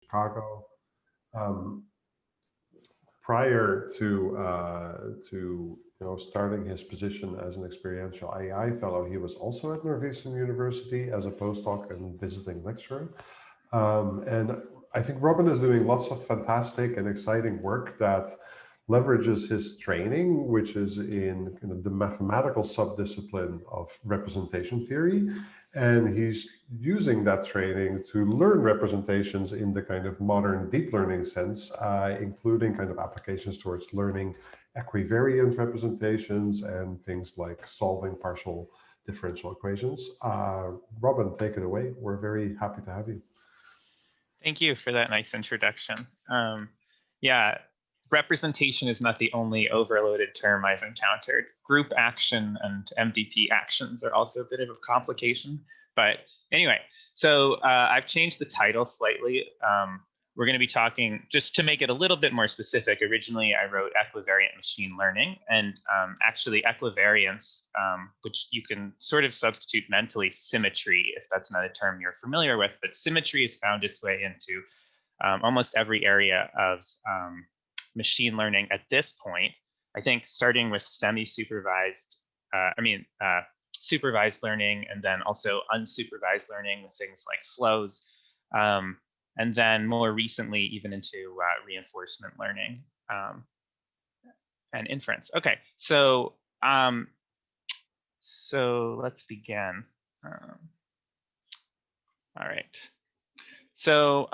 Chicago. Um, Prior to starting his position as an experiential AI fellow, he was also at Northeastern University as a postdoc and visiting lecturer. And I think Robin is doing lots of fantastic and exciting work that leverages his training, which is in kind of the mathematical subdiscipline of representation theory. And he's using that training to learn representations in the kind of modern deep learning sense, including kind of applications towards learning equivariant representations and things like solving partial differential equations. Robin, take it away. We're very happy to have you. Thank you for that nice introduction. Yeah, representation is not the only overloaded term I've encountered. Group action and MDP actions are also a bit of a complication. But anyway, so I've changed the title slightly. We're going to be talking, just to make it a little bit more specific, originally I wrote equivariant machine learning, and actually equivariance, which you can sort of substitute mentally symmetry, if that's not a term you're familiar with, but symmetry has found its way into almost every area of machine learning at this point. I think starting with semi-supervised, supervised learning, and then also unsupervised learning with things like flows. And then more recently, even into reinforcement learning and inference. Okay, so let's begin. All right. So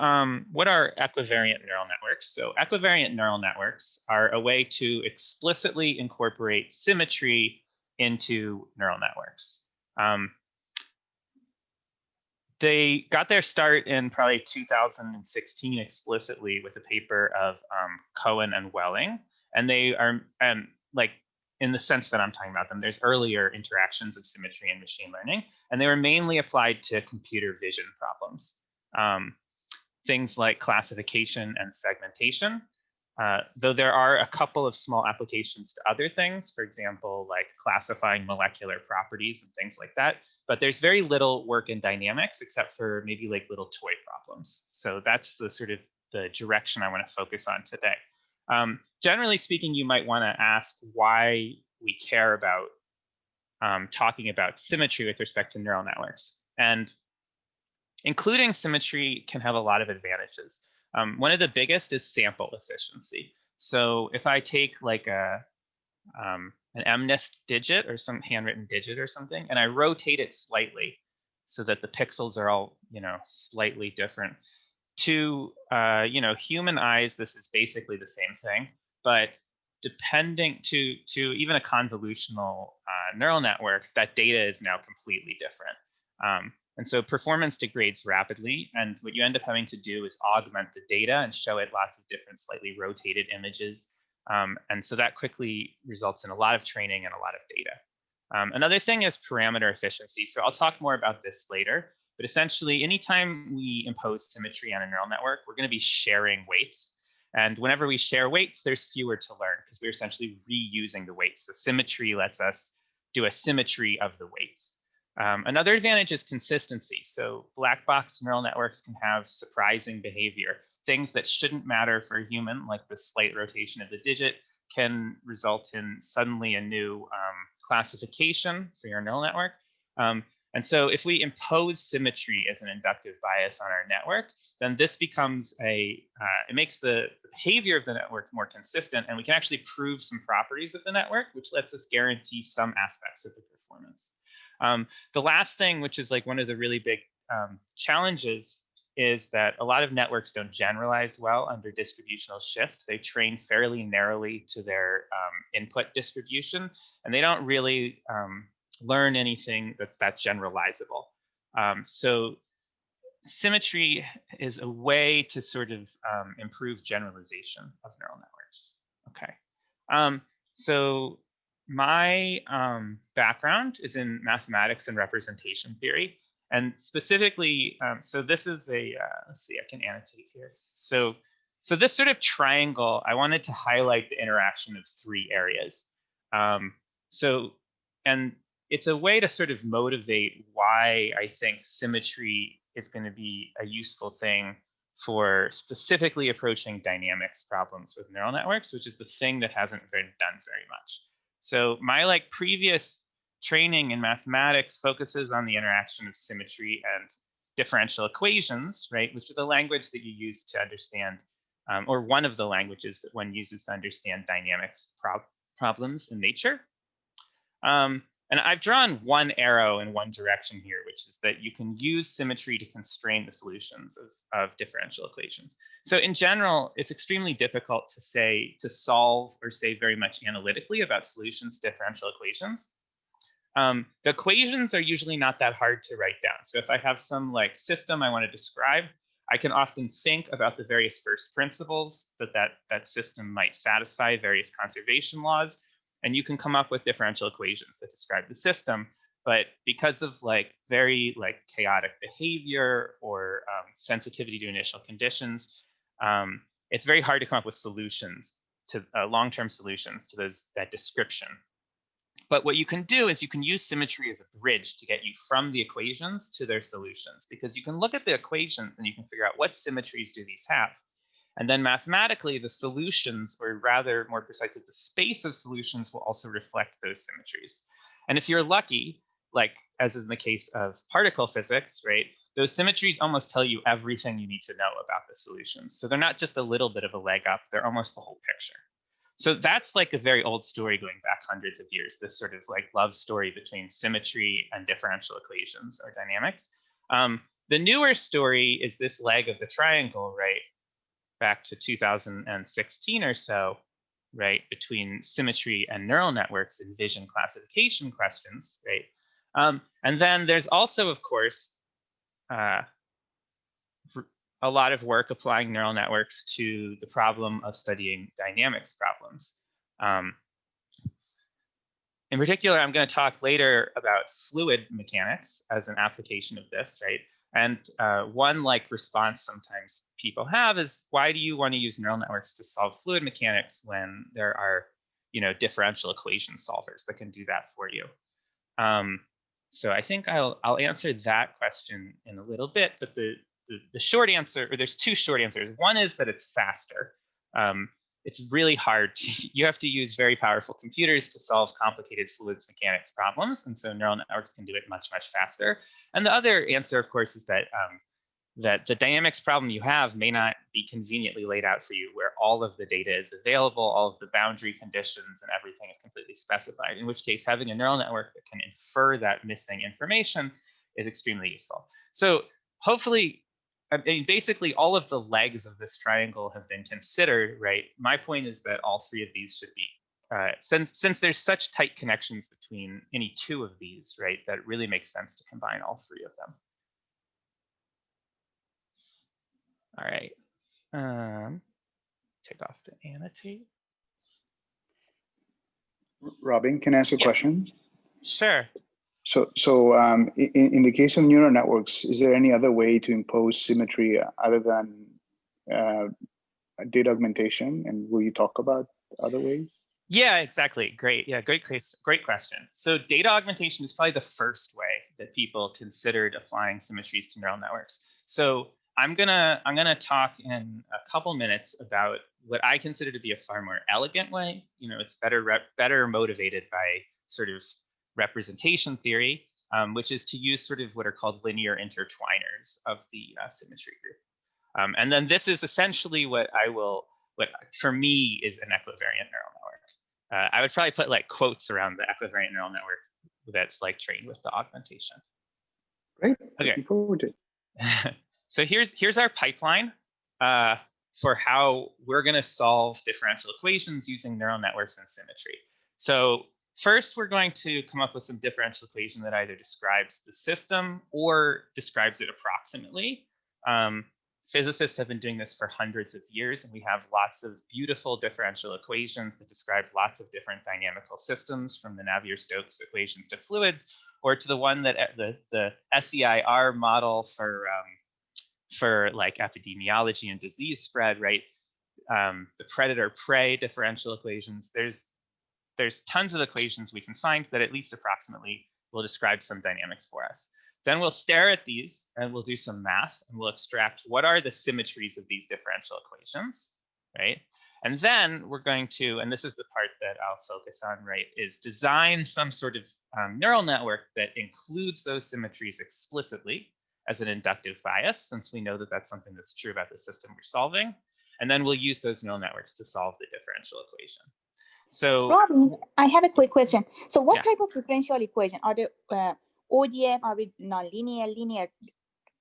what are equivariant neural networks? So equivariant neural networks are a way to explicitly incorporate symmetry into neural networks. They got their start in probably 2016 explicitly with a paper of Cohen and Welling. And they are, like, in the sense that I'm talking about them, there's earlier interactions of symmetry in machine learning, and they were mainly applied to computer vision problems. Things like classification and segmentation, though there are a couple of small applications to other things, for example, like classifying molecular properties and things like that. But there's very little work in dynamics except for maybe like little toy problems. So that's the sort of the direction I want to focus on today. Generally speaking, you might want to ask why we care about talking about symmetry with respect to neural networks. And including symmetry can have a lot of advantages. One of the biggest is sample efficiency. So if I take like an MNIST digit or some handwritten digit or something, and I rotate it slightly so that the pixels are all, slightly different, to human eyes, this is basically the same thing. But depending to even a convolutional neural network, that data is now completely different. And so performance degrades rapidly, and what you end up having to do is augment the data and show it lots of different slightly rotated images. And so that quickly results in a lot of training and a lot of data. Another thing is parameter efficiency. So I'll talk more about this later, but essentially anytime we impose symmetry on a neural network, we're going to be sharing weights. And whenever we share weights, there's fewer to learn because we're essentially reusing the weights. The symmetry lets us do a symmetry of the weights. Another advantage is consistency. So black box neural networks can have surprising behavior. Things that shouldn't matter for a human, like the slight rotation of the digit, can result in suddenly a new classification for your neural network. And so if we impose symmetry as an inductive bias on our network, then this becomes it makes the behavior of the network more consistent, and we can actually prove some properties of the network, which lets us guarantee some aspects of the performance. The last thing, which is like one of the really big challenges, is that a lot of networks don't generalize well under distributional shift. They train fairly narrowly to their input distribution, and they don't really learn anything that's generalizable. So symmetry is a way to sort of improve generalization of neural networks. Okay. So my background is in mathematics and representation theory. And specifically, so this is a, let's see, I can annotate here. So this sort of triangle, I wanted to highlight the interaction of three areas. And it's a way to sort of motivate why I think symmetry is going to be a useful thing for specifically approaching dynamics problems with neural networks, which is the thing that hasn't been done very much. So my previous training in mathematics focuses on the interaction of symmetry and differential equations, right, which are the language that you use to understand, or one of the languages that one uses to understand dynamics problems in nature. And I've drawn one arrow in one direction here, which is that you can use symmetry to constrain the solutions of differential equations. So in general, it's extremely difficult to solve or say very much analytically about solutions to differential equations. The equations are usually not that hard to write down. So if I have some system I want to describe, I can often think about the various first principles that system might satisfy various conservation laws. And you can come up with differential equations that describe the system. But because of very chaotic behavior or sensitivity to initial conditions, it's very hard to come up with solutions to long-term solutions to that description. But what you can do is you can use symmetry as a bridge to get you from the equations to their solutions, because you can look at the equations and you can figure out what symmetries do these have. And then mathematically, the solutions, or rather more precisely, the space of solutions will also reflect those symmetries. And if you're lucky, as is in the case of particle physics, right, those symmetries almost tell you everything you need to know about the solutions. So they're not just a little bit of a leg up, they're almost the whole picture. So that's a very old story going back hundreds of years, this sort of love story between symmetry and differential equations or dynamics. The newer story is this leg of the triangle, right, back to 2016 or so, right, between symmetry and neural networks in vision classification questions, right? And then there's also, of course, a lot of work applying neural networks to the problem of studying dynamics problems. In particular, I'm going to talk later about fluid mechanics as an application of this, right? And one response sometimes people have is, why do you want to use neural networks to solve fluid mechanics when there are, differential equation solvers that can do that for you? So I think I'll answer that question in a little bit, but the short answer, or there's two short answers. One is that it's faster. It's really hard. You have to use very powerful computers to solve complicated fluid mechanics problems, and so neural networks can do it much, much faster. And the other answer, of course, is that that the dynamics problem you have may not be conveniently laid out for you, where all of the data is available, all of the boundary conditions and everything is completely specified, in which case having a neural network that can infer that missing information is extremely useful. So hopefully, I mean, basically all of the legs of this triangle have been considered, right? My point is that all three of these should be, since there's such tight connections between any two of these, right, that it really makes sense to combine all three of them. All right, take off the annotate. Robin, can I ask a question? Sure. So in the case of neural networks, is there any other way to impose symmetry other than data augmentation? And will you talk about other ways? Yeah, exactly. Great. Yeah, great question. So data augmentation is probably the first way that people considered applying symmetries to neural networks. So I'm gonna talk in a couple minutes about what I consider to be a far more elegant way. It's better motivated by sort of representation theory, which is to use sort of what are called linear intertwiners of the symmetry group. And then this is essentially what for me is an equivariant neural network. I would probably put quotes around the equivariant neural network that's trained with the augmentation. Great. Okay. Looking forward to it. So here's our pipeline for how we're going to solve differential equations using neural networks and symmetry. So first, we're going to come up with some differential equation that either describes the system or describes it approximately. Physicists have been doing this for hundreds of years, and we have lots of beautiful differential equations that describe lots of different dynamical systems, from the Navier-Stokes equations to fluids, or to the one that the SEIR model for epidemiology and disease spread, right? The predator-prey differential equations. There's tons of equations we can find that at least approximately will describe some dynamics for us. Then we'll stare at these and we'll do some math and we'll extract what are the symmetries of these differential equations, right? And then we're going to, and this is the part that I'll focus on, right, is design some sort of neural network that includes those symmetries explicitly as an inductive bias, since we know that that's something that's true about the system we're solving. And then we'll use those neural networks to solve the differential equation. So, Robin, I have a quick question. So what Yeah. type of differential equation? Are they ODF? Are we nonlinear, linear?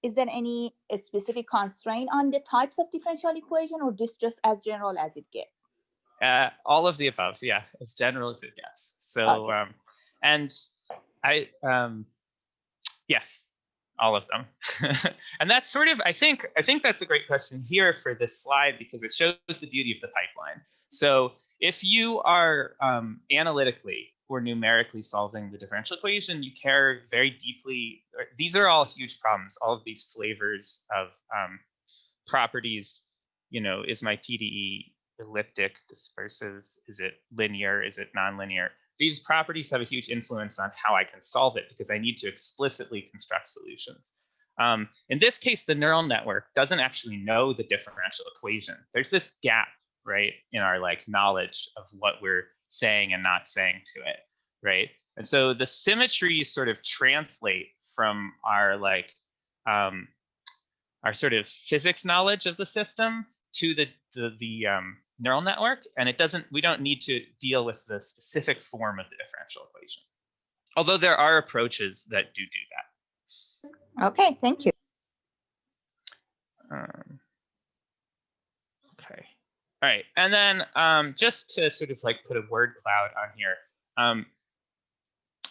Is there any specific constraint on the types of differential equation, or this just as general as it gets? all of the above, yeah, as general as it gets. So, Okay. and I, yes, all of them. And that's sort of, I think that's a great question here for this slide, because it shows the beauty of the pipeline. So if you are analytically or numerically solving the differential equation, you care very deeply. These are all huge problems, all of these flavors of properties. You know, is my PDE elliptic, dispersive? Is it linear? Is it nonlinear? These properties have a huge influence on how I can solve it, because I need to explicitly construct solutions. In this case, the neural network doesn't actually know the differential equation. There's this gap, right, in our like knowledge of what we're saying and not saying to it, right? And so the symmetries sort of translate from our like our sort of physics knowledge of the system to the neural network, and we don't need to deal with the specific form of the differential equation. Although there are approaches that do that. Okay, thank you. Okay. All right, and then just to sort of like put a word cloud on here,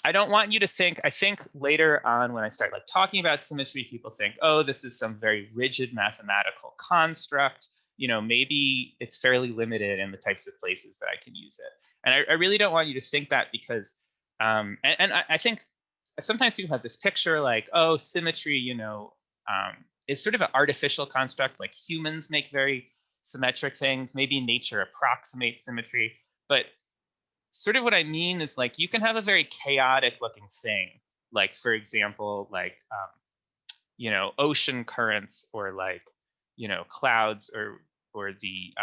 I don't want you to think, I think later on when I start like talking about symmetry, people think, oh, this is some very rigid mathematical construct. You know, maybe it's fairly limited in the types of places that I can use it. And I really don't want you to think that, because, I think sometimes people have this picture like, oh, symmetry, you know, is sort of an artificial construct, like humans make very symmetric things, maybe nature approximates symmetry, but sort of what I mean is like you can have a very chaotic looking thing, like for example, like you know, ocean currents, or like, you know, clouds, or the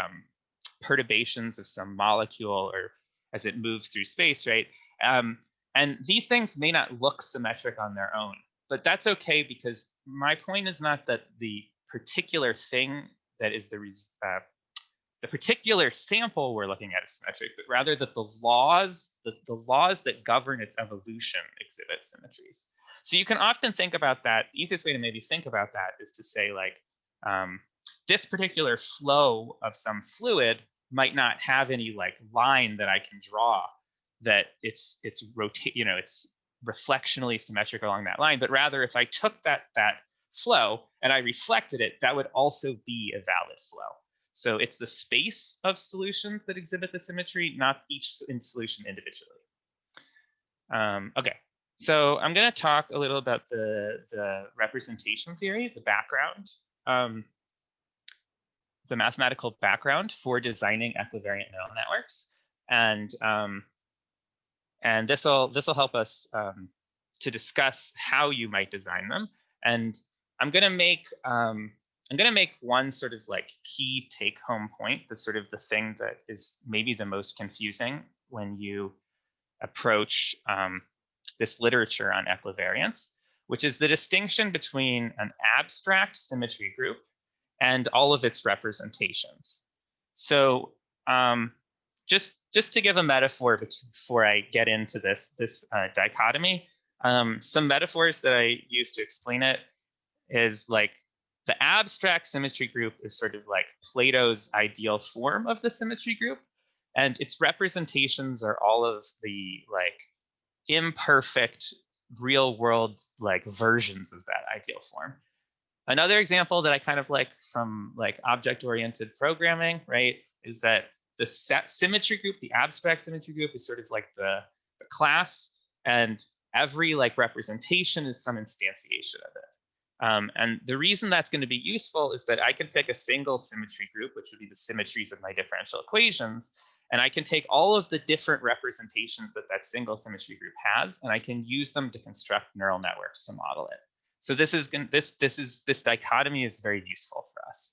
perturbations of some molecule, or as it moves through space, right? And these things may not look symmetric on their own, but that's okay, because my point is not that the particular thing that is the particular sample we're looking at is symmetric, but rather that the laws that govern its evolution exhibit symmetries. So you can often think about that. The easiest way to maybe think about that is to say like, this particular flow of some fluid might not have any like line that I can draw that it's reflectionally symmetric along that line, but rather if I took that flow and I reflected it, that would also be a valid flow. So it's the space of solutions that exhibit the symmetry, not each solution individually. Okay, so I'm going to talk a little about the representation theory, the background, the mathematical background for designing equivariant neural networks, and this will help us to discuss how you might design them. And I'm going to make one sort of like key take-home point that's sort of the thing that is maybe the most confusing when you approach this literature on equivariance, which is the distinction between an abstract symmetry group and all of its representations. So just to give a metaphor before I get into this dichotomy, some metaphors that I use to explain it is like, the abstract symmetry group is sort of like Plato's ideal form of the symmetry group, and its representations are all of the like imperfect real world like versions of that ideal form. Another example that I kind of like from like object-oriented programming, right, is that the symmetry group, the abstract symmetry group, is sort of like the class, and every like representation is some instantiation of it. And the reason that's going to be useful is that I can pick a single symmetry group, which would be the symmetries of my differential equations, and I can take all of the different representations that that single symmetry group has, and I can use them to construct neural networks to model it. So this dichotomy is very useful for us.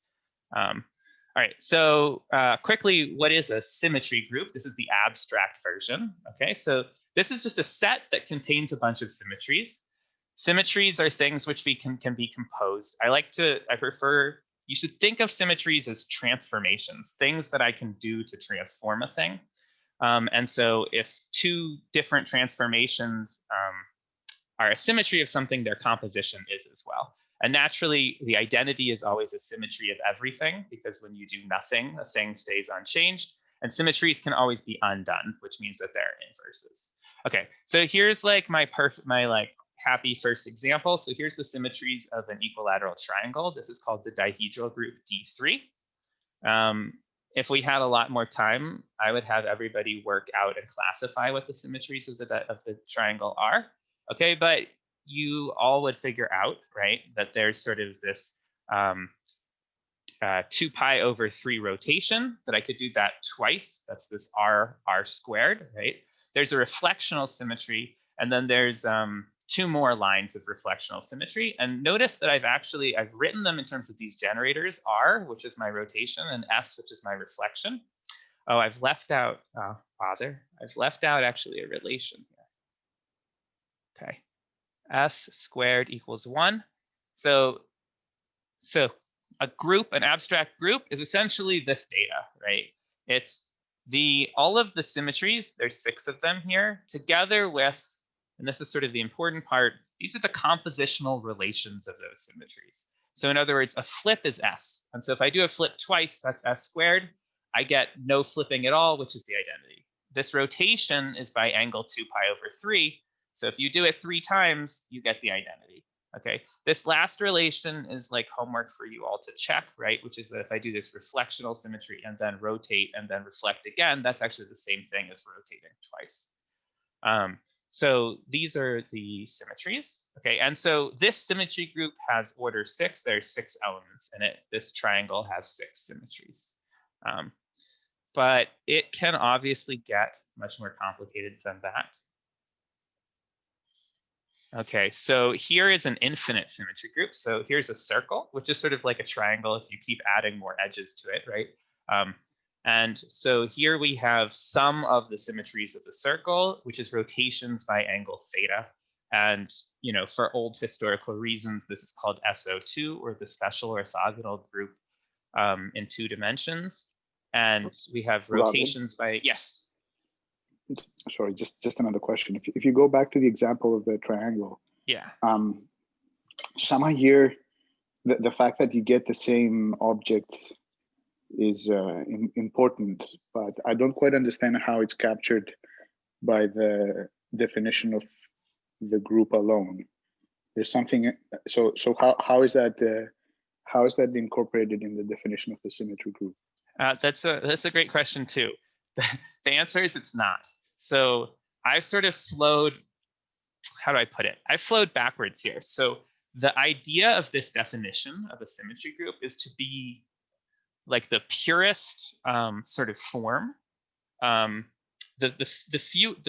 All right, so quickly, what is a symmetry group? This is the abstract version. Okay, so this is just a set that contains a bunch of symmetries. Symmetries are things which can be composed. I prefer, you should think of symmetries as transformations, things that I can do to transform a thing. And so if two different transformations are a symmetry of something, their composition is as well. And naturally, the identity is always a symmetry of everything, because when you do nothing, a thing stays unchanged. And symmetries can always be undone, which means that they're inverses. Okay, so here's like my happy first example. So here's the symmetries of an equilateral triangle. This is called the dihedral group D3. If we had a lot more time, I would have everybody work out and classify what the symmetries of the triangle are. Okay, but you all would figure out, right, that there's sort of this 2 pi over 3 rotation, that I could do that twice. That's this r squared, right? There's a reflectional symmetry, and then there's 2 more lines of reflectional symmetry. And notice that I've written them in terms of these generators, r, which is my rotation, and s, which is my reflection. Oh, I've left out, I've left out actually a relation here. Okay. S squared equals 1. So a group, an abstract group, is essentially this data, right? It's all of the symmetries, there's 6 of them here, together with, and this is sort of the important part, these are the compositional relations of those symmetries. So in other words, a flip is S. And so if I do a flip twice, that's S squared. I get no flipping at all, which is the identity. This rotation is by angle 2 pi over 3. So if you do it 3 times, you get the identity. Okay, this last relation is like homework for you all to check, right? Which is that if I do this reflectional symmetry and then rotate and then reflect again, that's actually the same thing as rotating twice. So these are the symmetries. Okay, and so this symmetry group has order 6. There's 6 elements in it. This triangle has 6 symmetries. But it can obviously get much more complicated than that. Okay, so here is an infinite symmetry group. So here's a circle, which is sort of like a triangle if you keep adding more edges to it, right? And so here we have some of the symmetries of the circle, which is rotations by angle theta. And for old historical reasons, this is called SO2, or the special orthogonal group in 2 dimensions. And we have rotations by, yes. Sorry, just another question. If you go back to the example of the triangle, yeah, somehow here the fact that you get the same object is important, but I don't quite understand how it's captured by the definition of the group alone. There's something. So how is that incorporated in the definition of the symmetry group? That's a great question too. The answer is it's not. So I've sort of flowed, how do I put it? I flowed backwards here. So the idea of this definition of a symmetry group is to be like the purest sort of form, the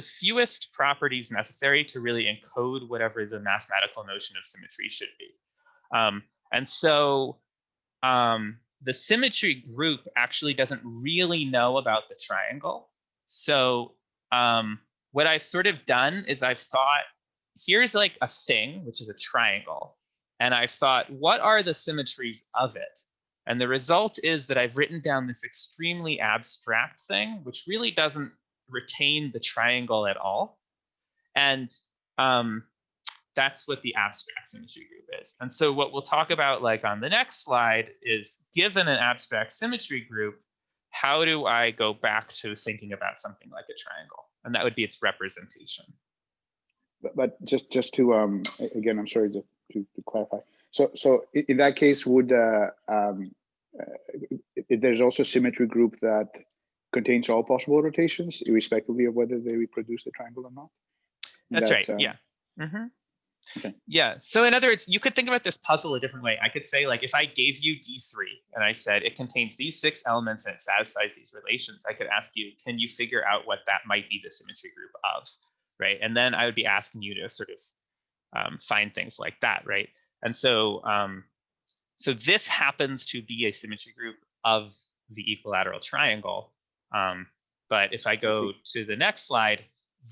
fewest properties necessary to really encode whatever the mathematical notion of symmetry should be. And so the symmetry group actually doesn't really know about the triangle. So what I've sort of done is I've thought, here's like a thing, which is a triangle. And I've thought, what are the symmetries of it? And the result is that I've written down this extremely abstract thing, which really doesn't retain the triangle at all. And that's what the abstract symmetry group is. And so what we'll talk about like on the next slide is, given an abstract symmetry group, how do I go back to thinking about something like a triangle? And that would be its representation. But just to again, I'm sorry to clarify. So in that case, would there's also a symmetry group that contains all possible rotations, irrespectively of whether they reproduce the triangle or not? That's right. Yeah. Okay. Yeah. So in other words, you could think about this puzzle a different way. I could say, like, if I gave you D3 and I said it contains these 6 elements and it satisfies these relations, I could ask you, can you figure out what that might be the symmetry group of, right? And then I would be asking you to sort of find things like that, right? And so, so this happens to be a symmetry group of the equilateral triangle. But if I go to the next slide,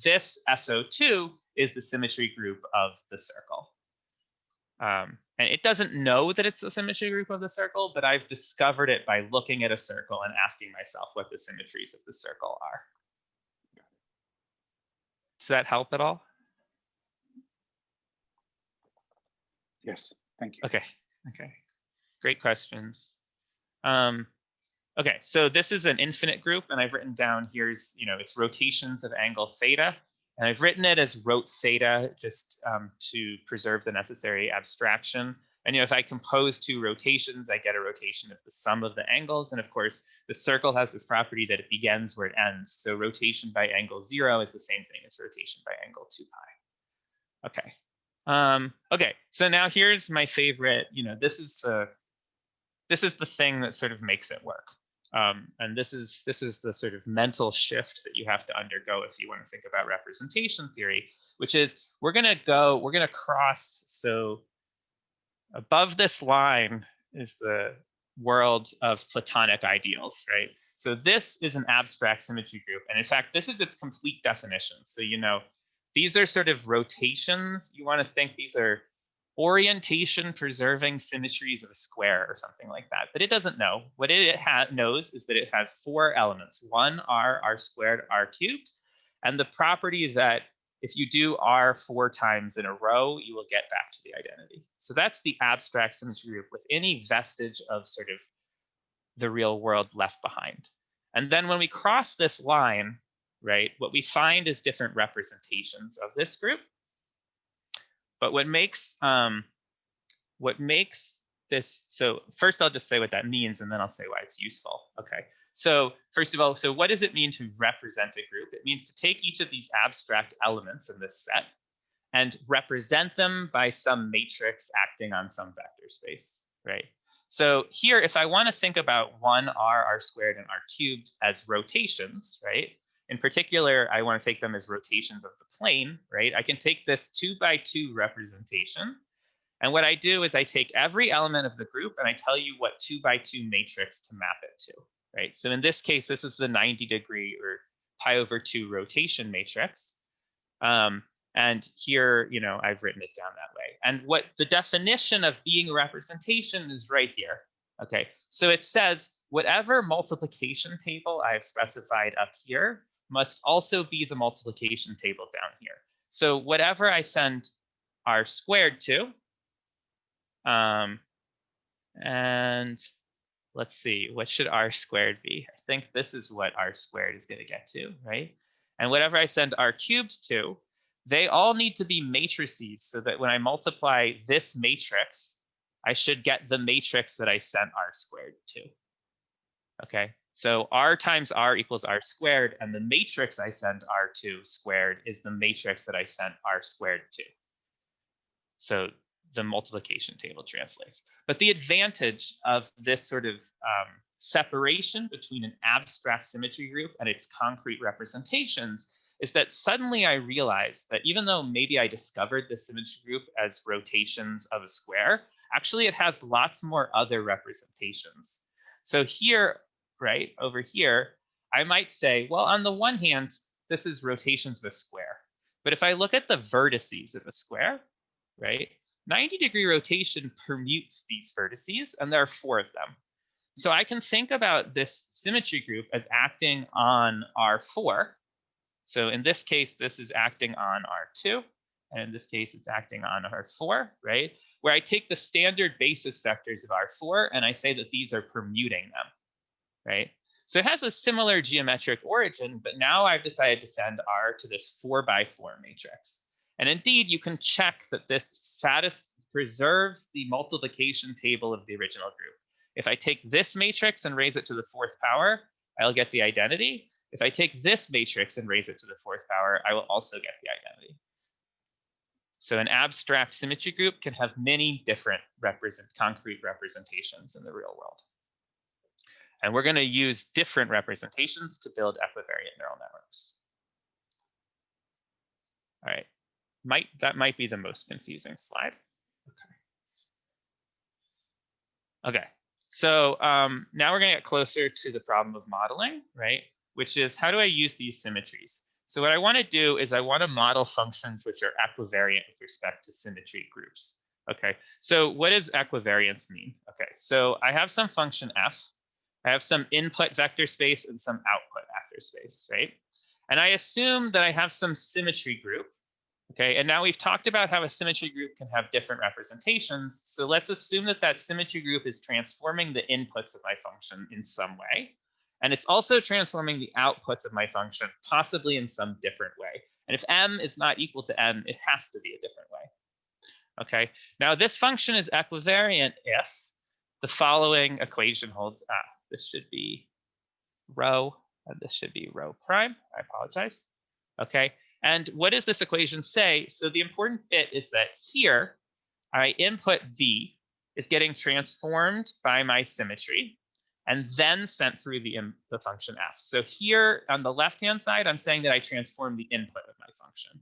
this SO2 is the symmetry group of the circle. And it doesn't know that it's the symmetry group of the circle, but I've discovered it by looking at a circle and asking myself what the symmetries of the circle are. Does that help at all? Yes, thank you. Okay, okay. Great questions. Okay, so this is an infinite group, and I've written down here's, it's rotations of angle theta. And I've written it as rot theta just to preserve the necessary abstraction. And if I compose two rotations, I get a rotation of the sum of the angles. And of course, the circle has this property that it begins where it ends. So rotation by angle 0 is the same thing as rotation by angle 2 pi. Okay. Okay, so now here's my favorite, this is the thing that sort of makes it work. And this is the sort of mental shift that you have to undergo if you want to think about representation theory, which is we're going to cross. So above this line is the world of Platonic ideals, right? So this is an abstract symmetry group. And in fact, this is its complete definition. So, these are sort of rotations. You want to think these are orientation preserving symmetries of a square or something like that, but it doesn't know. What it knows is that it has 4 elements: 1 r, r squared, r cubed, and the property that if you do r 4 times in a row, you will get back to the identity. So that's the abstract symmetry group with any vestige of sort of the real world left behind. And then when we cross this line, right, what we find is different representations of this group. But what makes this, so first I'll just say what that means, and then I'll say why it's useful. Okay, so first of all, so what does it mean to represent a group? It means to take each of these abstract elements in this set and represent them by some matrix acting on some vector space, right? So here, if I want to think about 1 r, r squared, and r cubed as rotations, right? In particular, I want to take them as rotations of the plane, right? I can take this 2 by 2 representation. And what I do is I take every element of the group and I tell you what 2 by 2 matrix to map it to, right? So in this case, this is the 90-degree or pi over 2 rotation matrix. And here, I've written it down that way. And what the definition of being a representation is right here. Okay, so it says whatever multiplication table I've specified up here must also be the multiplication table down here. So whatever I send r squared to, and let's see, what should r squared be? I think this is what r squared is going to get to, right? And whatever I send r cubed to, they all need to be matrices so that when I multiply this matrix, I should get the matrix that I sent r squared to. Okay, so r times r equals r squared, and the matrix I send r to squared is the matrix that I sent r squared to. So the multiplication table translates. But the advantage of this sort of separation between an abstract symmetry group and its concrete representations is that suddenly I realized that even though maybe I discovered the symmetry group as rotations of a square, actually it has lots more other representations. So here, right, over here, I might say, well, on the one hand, this is rotations of a square. But if I look at the vertices of a square, right, 90-degree rotation permutes these vertices, and there are 4 of them. So I can think about this symmetry group as acting on R4. So in this case, this is acting on R2. And in this case, it's acting on R4, right? Where I take the standard basis vectors of R4 and I say that these are permuting them, right? So it has a similar geometric origin, but now I've decided to send R to this 4 by 4 matrix. And indeed, you can check that this status preserves the multiplication table of the original group. If I take this matrix and raise it to the 4th power, I'll get the identity. If I take this matrix and raise it to the 4th power, I will also get the identity. So an abstract symmetry group can have many different concrete representations in the real world. And we're going to use different representations to build equivariant neural networks. All right, that might be the most confusing slide. Okay. Okay, so now we're going to get closer to the problem of modeling, right? Which is, how do I use these symmetries? So what I want to do is I want to model functions which are equivariant with respect to symmetry groups. Okay, so what does equivariance mean? Okay, so I have some function f. I have some input vector space and some output vector space, right? And I assume that I have some symmetry group. Okay, and now we've talked about how a symmetry group can have different representations. So let's assume that that symmetry group is transforming the inputs of my function in some way. And it's also transforming the outputs of my function, possibly in some different way. And if m is not equal to n, it has to be a different way. Okay, now this function is equivariant if the following equation holds. This should be rho, and this should be rho prime. I apologize. Okay, and what does this equation say? So the important bit is that here, my input v is getting transformed by my symmetry and then sent through the function f. So here on the left-hand side, I'm saying that I transform the input of my function.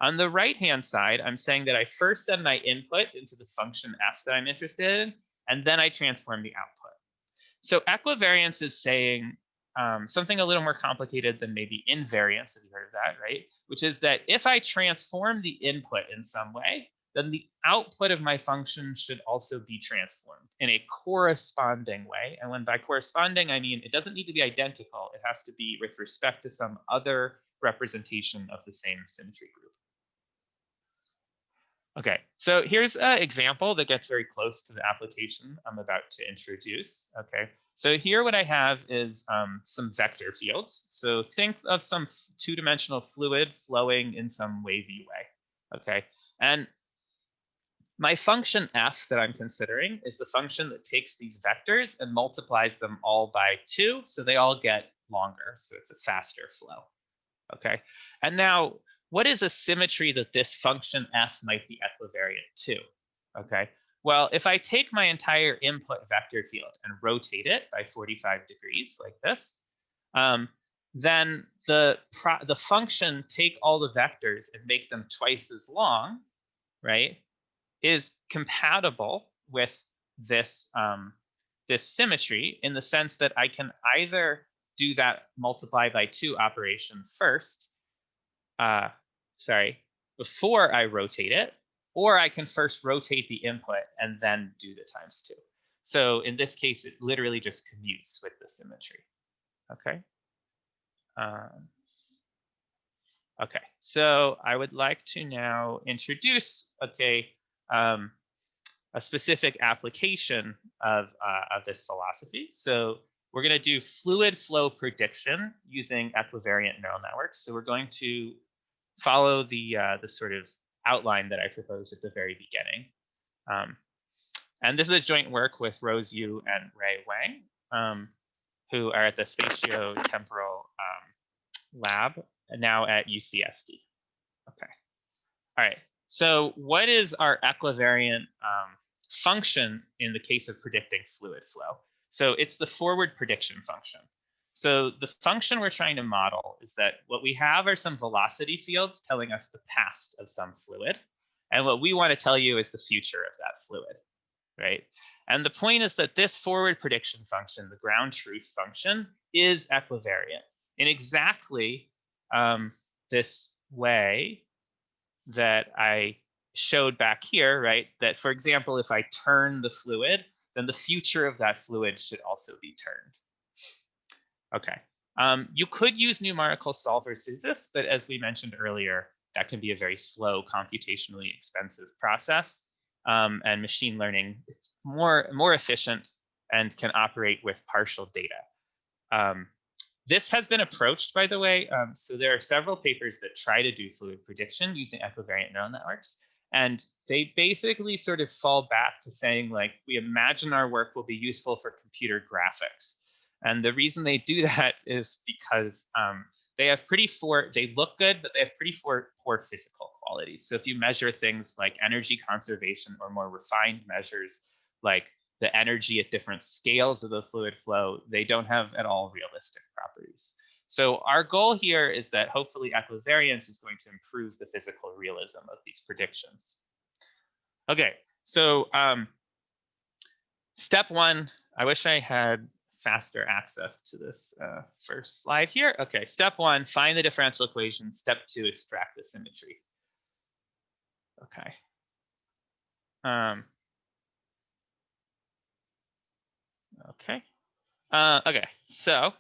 On the right-hand side, I'm saying that I first send my input into the function f that I'm interested in, and then I transform the output. So equivariance is saying something a little more complicated than maybe invariance, if you heard of that, right? Which is that if I transform the input in some way, then the output of my function should also be transformed in a corresponding way. And when by corresponding, I mean it doesn't need to be identical. It has to be with respect to some other representation of the same symmetry group. Okay, so here's an example that gets very close to the application I'm about to introduce. Okay, so here what I have is some vector fields. So think of some two-dimensional fluid flowing in some wavy way. Okay, and my function f that I'm considering is the function that takes these vectors and multiplies them all by 2, so they all get longer, so it's a faster flow. Okay, and now what is a symmetry that this function f might be equivariant to? Okay, well, if I take my entire input vector field and rotate it by 45 degrees like this, then the function take all the vectors and make them twice as long, right, is compatible with this, this symmetry in the sense that I can either do that multiply by 2 operation first, before I rotate it, or I can first rotate the input and then do the times 2. So in this case, it literally just commutes with the symmetry. Okay. Okay, so I would like to now introduce, a specific application of this philosophy. So we're going to do fluid flow prediction using equivariant neural networks. So we're going to follow the sort of outline that I proposed at the very beginning. And this is a joint work with Rose Yu and Ray Wang, who are at the Spatio-Temporal Lab, now at UCSD. Okay. All right. So what is our equivariant function in the case of predicting fluid flow? So it's the forward prediction function. So the function we're trying to model is that what we have are some velocity fields telling us the past of some fluid. And what we want to tell you is the future of that fluid, right? And the point is that this forward prediction function, the ground truth function, is equivariant in exactly this way that I showed back here, right? That, for example, if I turn the fluid, then the future of that fluid should also be turned. Okay. You could use numerical solvers to do this, but as we mentioned earlier, that can be a very slow, computationally expensive process. And machine learning is more efficient and can operate with partial data. This has been approached, by the way. So there are several papers that try to do fluid prediction using equivariant neural networks. And they basically sort of fall back to saying, like, we imagine our work will be useful for computer graphics. And the reason they do that is because they have they look good, but they have pretty poor physical qualities. So if you measure things like energy conservation or more refined measures like the energy at different scales of the fluid flow, they don't have at all realistic properties. So our goal here is that hopefully equivariance is going to improve the physical realism of these predictions. Okay, so step one, I wish I had faster access to this first slide here. Okay, step one, find the differential equation. Step two, extract the symmetry. Okay. Okay. Okay, so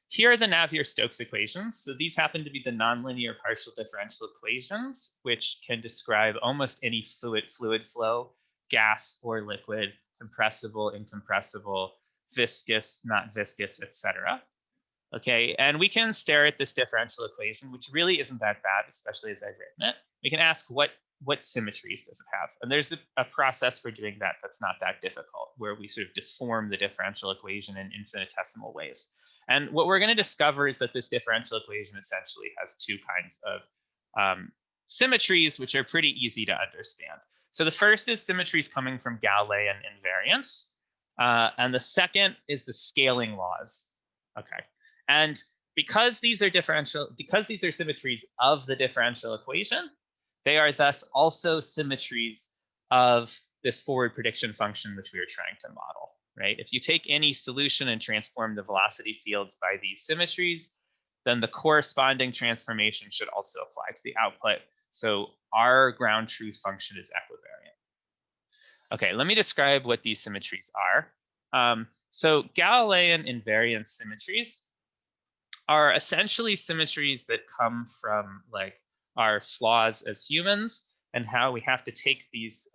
here are the Navier-Stokes equations. So these happen to be the nonlinear partial differential equations, which can describe almost any fluid flow, gas or liquid, compressible, incompressible, viscous, not viscous, etc. Okay, and we can stare at this differential equation, which really isn't that bad, especially as I've written it. We can ask what symmetries does it have? And there's a process for doing that that's not that difficult, where we sort of deform the differential equation in infinitesimal ways. And what we're going to discover is that this differential equation essentially has two kinds of symmetries, which are pretty easy to understand. So the first is symmetries coming from Galilean invariance, and the second is the scaling laws. Okay. And because these are symmetries of the differential equation, they are thus also symmetries of this forward prediction function which we are trying to model, right? If you take any solution and transform the velocity fields by these symmetries, then the corresponding transformation should also apply to the output. So our ground truth function is equivariant. Okay, let me describe what these symmetries are. So Galilean invariance symmetries are essentially symmetries that come from like our flaws as humans and how we have to take these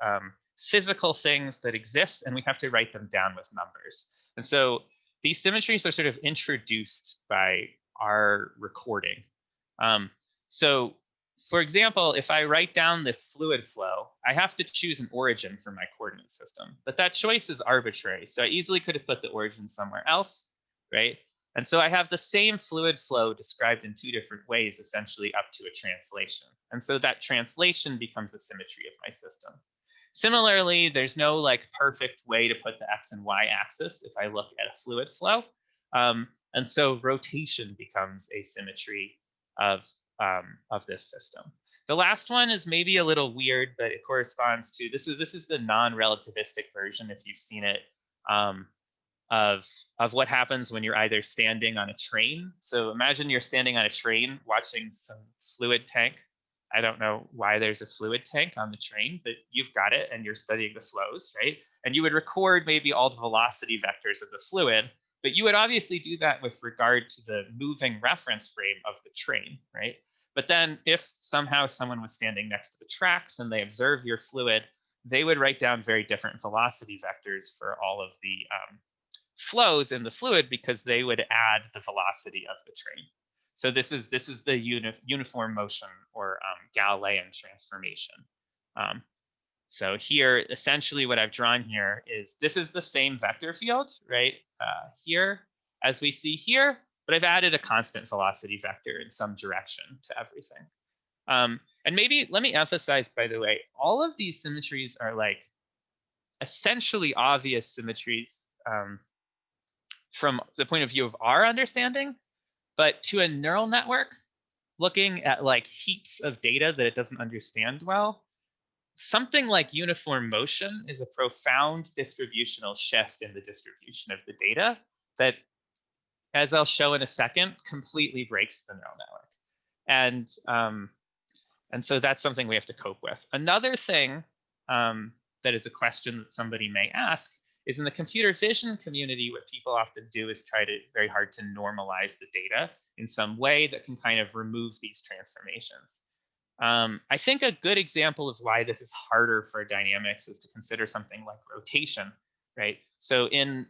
physical things that exist and we have to write them down with numbers. And so these symmetries are sort of introduced by our recording. So for example, if I write down this fluid flow, I have to choose an origin for my coordinate system, but that choice is arbitrary. So I easily could have put the origin somewhere else, right? And so I have the same fluid flow described in two different ways, essentially up to a translation. And so that translation becomes a symmetry of my system. Similarly, there's no like perfect way to put the x and y axis if I look at a fluid flow. And so rotation becomes a symmetry of this system. The last one is maybe a little weird, but it corresponds to, this is the non-relativistic version, if you've seen it, of what happens when you're either standing on a train. So imagine you're standing on a train watching some fluid tank. I don't know why there's a fluid tank on the train, but you've got it and you're studying the flows, right? And you would record maybe all the velocity vectors of the fluid, but you would obviously do that with regard to the moving reference frame of the train, right? But then if somehow someone was standing next to the tracks and they observe your fluid, they would write down very different velocity vectors for all of the flows in the fluid because they would add the velocity of the train. So this is the uniform motion or Galilean transformation. So here, essentially what I've drawn here is, this is the same vector field, right? Here, as we see here, but I've added a constant velocity vector in some direction to everything. And maybe let me emphasize, by the way, all of these symmetries are like essentially obvious symmetries from the point of view of our understanding, but to a neural network, looking at like heaps of data that it doesn't understand well, something like uniform motion is a profound distributional shift in the distribution of the data that, as I'll show in a second, completely breaks the neural network. And so that's something we have to cope with. Another thing that is a question that somebody may ask is, in the computer vision community, what people often do is try to very hard to normalize the data in some way that can kind of remove these transformations. I think a good example of why this is harder for dynamics is to consider something like rotation, right? So in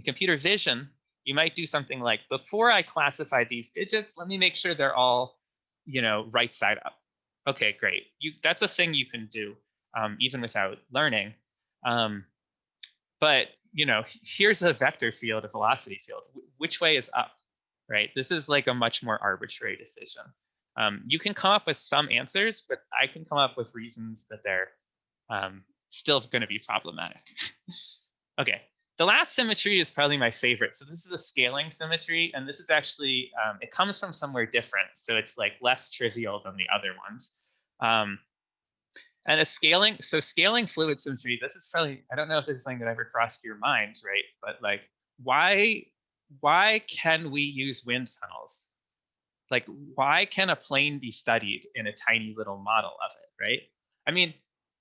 computer vision, you might do something like, before I classify these digits, let me make sure they're all, right side up. Okay, great. That's a thing you can do even without learning. But here's a vector field, a velocity field. Which way is up, right? This is like a much more arbitrary decision. You can come up with some answers, but I can come up with reasons that they're still going to be problematic. Okay, the last symmetry is probably my favorite. So this is a scaling symmetry, and this is actually, it comes from somewhere different. So it's like less trivial than the other ones. And a scaling, so scaling fluid symmetry, this is probably, I don't know if this is something that ever crossed your mind, right? But like, why can we use wind tunnels? Like, why can a plane be studied in a tiny little model of it, right? I mean,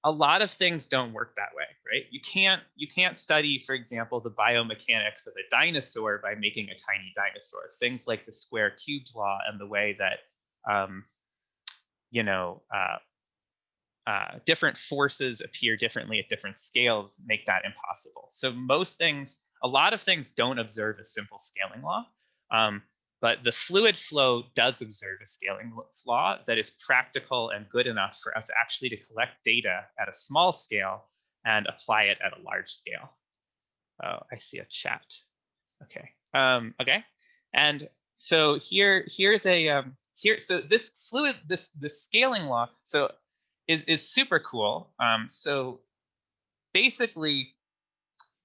a lot of things don't work that way, right? You can't study, for example, the biomechanics of a dinosaur by making a tiny dinosaur. Things like the square cubed law and the way that you know, different forces appear differently at different scales make that impossible. So most things, a lot of things don't observe a simple scaling law, but the fluid flow does observe a scaling law that is practical and good enough for us actually to collect data at a small scale and apply it at a large scale. Oh, I see a chat. Okay. Okay. And so here's a so this fluid, this scaling law, so is super cool. So basically,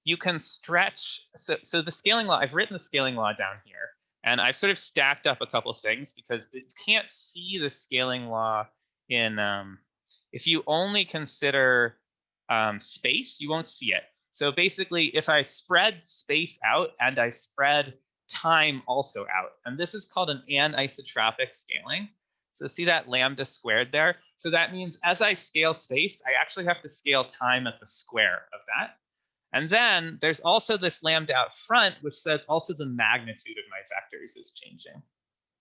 you can stretch. So the scaling law, I've written the scaling law down here, and I've sort of stacked up a couple things because you can't see the scaling law in if you only consider space, you won't see it. So basically, if I spread space out and I spread time also out, and this is called an anisotropic scaling. So see that lambda squared there? So that means as I scale space, I actually have to scale time at the square of that. And then there's also this lambda out front, which says also the magnitude of my vectors is changing.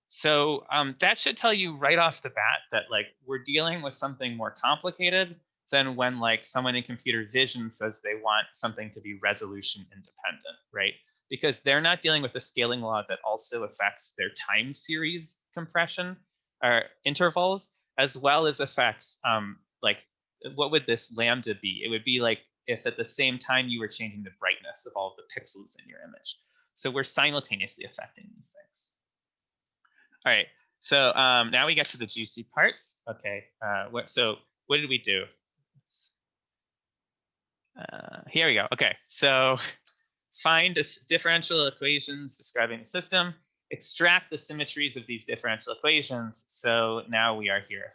So that should tell you right off the bat that like we're dealing with something more complicated than when like someone in computer vision says they want something to be resolution independent, right? Because they're not dealing with a scaling law that also affects their time series compression or intervals, as well as affects like what would this lambda be? It would be like if at the same time you were changing the brightness of all of the pixels in your image. So we're simultaneously affecting these things. All right, so now we get to the juicy parts. Okay, so what did we do? Here we go. Okay, so find differential equations describing the system, extract the symmetries of these differential equations. So now we are here.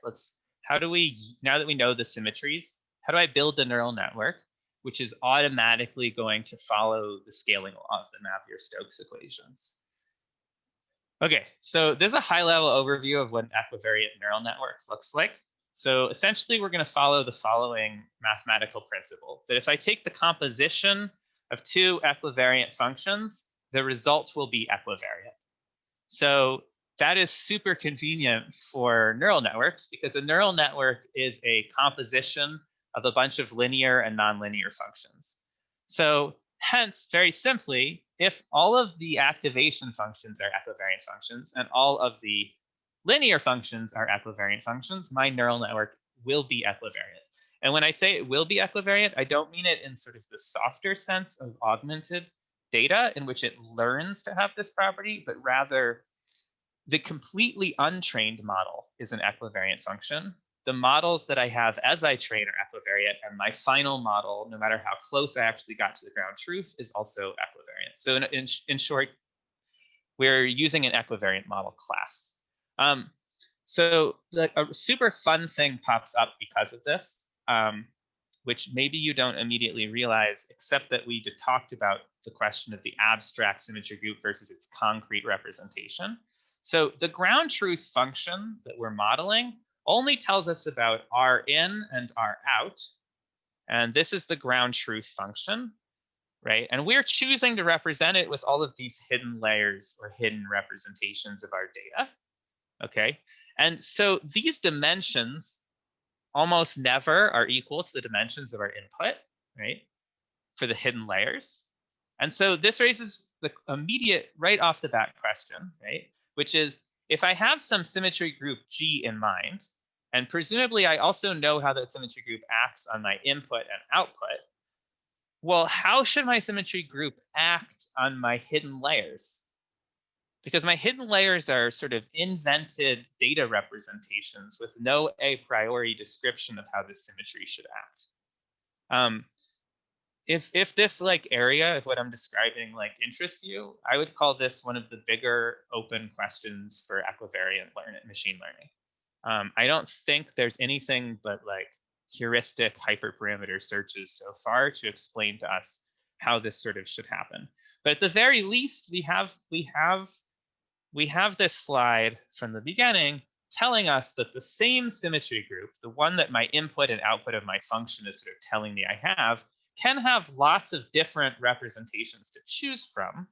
How do we, now that we know the symmetries, how do I build a neural network which is automatically going to follow the scaling law of the Navier-Stokes equations? Okay, so there's a high-level overview of what an equivariant neural network looks like. So essentially, we're going to follow the following mathematical principle, that if I take the composition of two equivariant functions, the result will be equivariant. So that is super convenient for neural networks because a neural network is a composition of a bunch of linear and nonlinear functions. So hence, very simply, if all of the activation functions are equivariant functions and all of the linear functions are equivariant functions, my neural network will be equivariant. And when I say it will be equivariant, I don't mean it in sort of the softer sense of augmented data in which it learns to have this property, but rather the completely untrained model is an equivariant function. The models that I have as I train are equivariant, and my final model, no matter how close I actually got to the ground truth, is also equivariant. So in short, we're using an equivariant model class. So a super fun thing pops up because of this, which maybe you don't immediately realize, except that we just talked about the question of the abstract symmetry group versus its concrete representation. So the ground truth function that we're modeling only tells us about R in and R out. And this is the ground truth function, right? And we're choosing to represent it with all of these hidden layers or hidden representations of our data, okay? And so these dimensions almost never are equal to the dimensions of our input, right? For the hidden layers. And so this raises the immediate right off the bat question, right? Which is, if I have some symmetry group G in mind, and presumably I also know how that symmetry group acts on my input and output, well, how should my symmetry group act on my hidden layers? Because my hidden layers are sort of invented data representations with no a priori description of how this symmetry should act. If this like area of what I'm describing like interests you, I would call this one of the bigger open questions for equivariant machine learning. I don't think there's anything but like heuristic hyperparameter searches so far to explain to us how this sort of should happen. But at the very least, we have this slide from the beginning telling us that the same symmetry group, the one that my input and output of my function is sort of telling me I have, can have lots of different representations to choose from.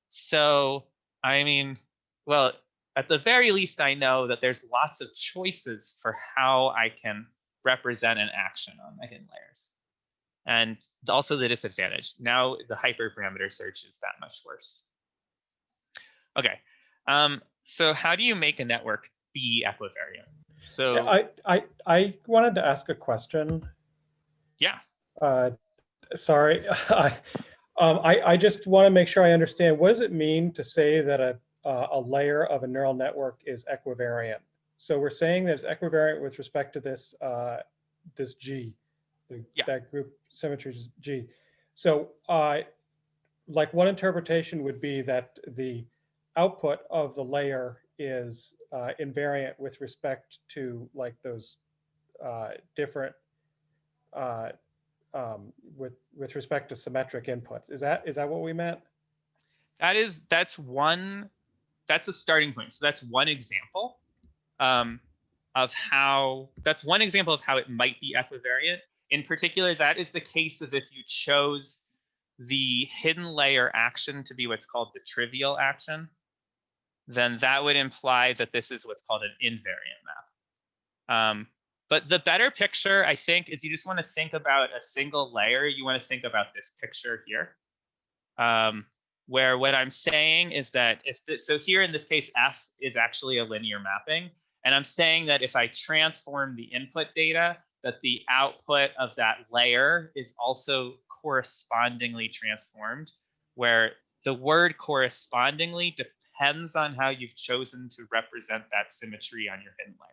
So, I mean, well, at the very least, I know that there's lots of choices for how I can represent an action on my hidden layers. And also the disadvantage. Now the hyperparameter search is that much worse. Okay, so how do you make a network be equivariant? So I wanted to ask a question. Yeah. Sorry, I just want to make sure I understand. What does it mean to say that a layer of a neural network is equivariant? So we're saying that it's equivariant with respect to this this G, that group symmetry G. So like one interpretation would be that the output of the layer is invariant with respect to like those different with respect to symmetric inputs. Is that what we meant? That's a starting point. So that's one example of how it might be equivariant. In particular, that is the case of if you chose the hidden layer action to be what's called the trivial action, then that would imply that this is what's called an invariant map. But the better picture, I think, is you just want to think about a single layer. You want to think about this picture here, where what I'm saying is that so here in this case, F is actually a linear mapping. And I'm saying that if I transform the input data, that the output of that layer is also correspondingly transformed, where the word correspondingly depends on how you've chosen to represent that symmetry on your hidden layer.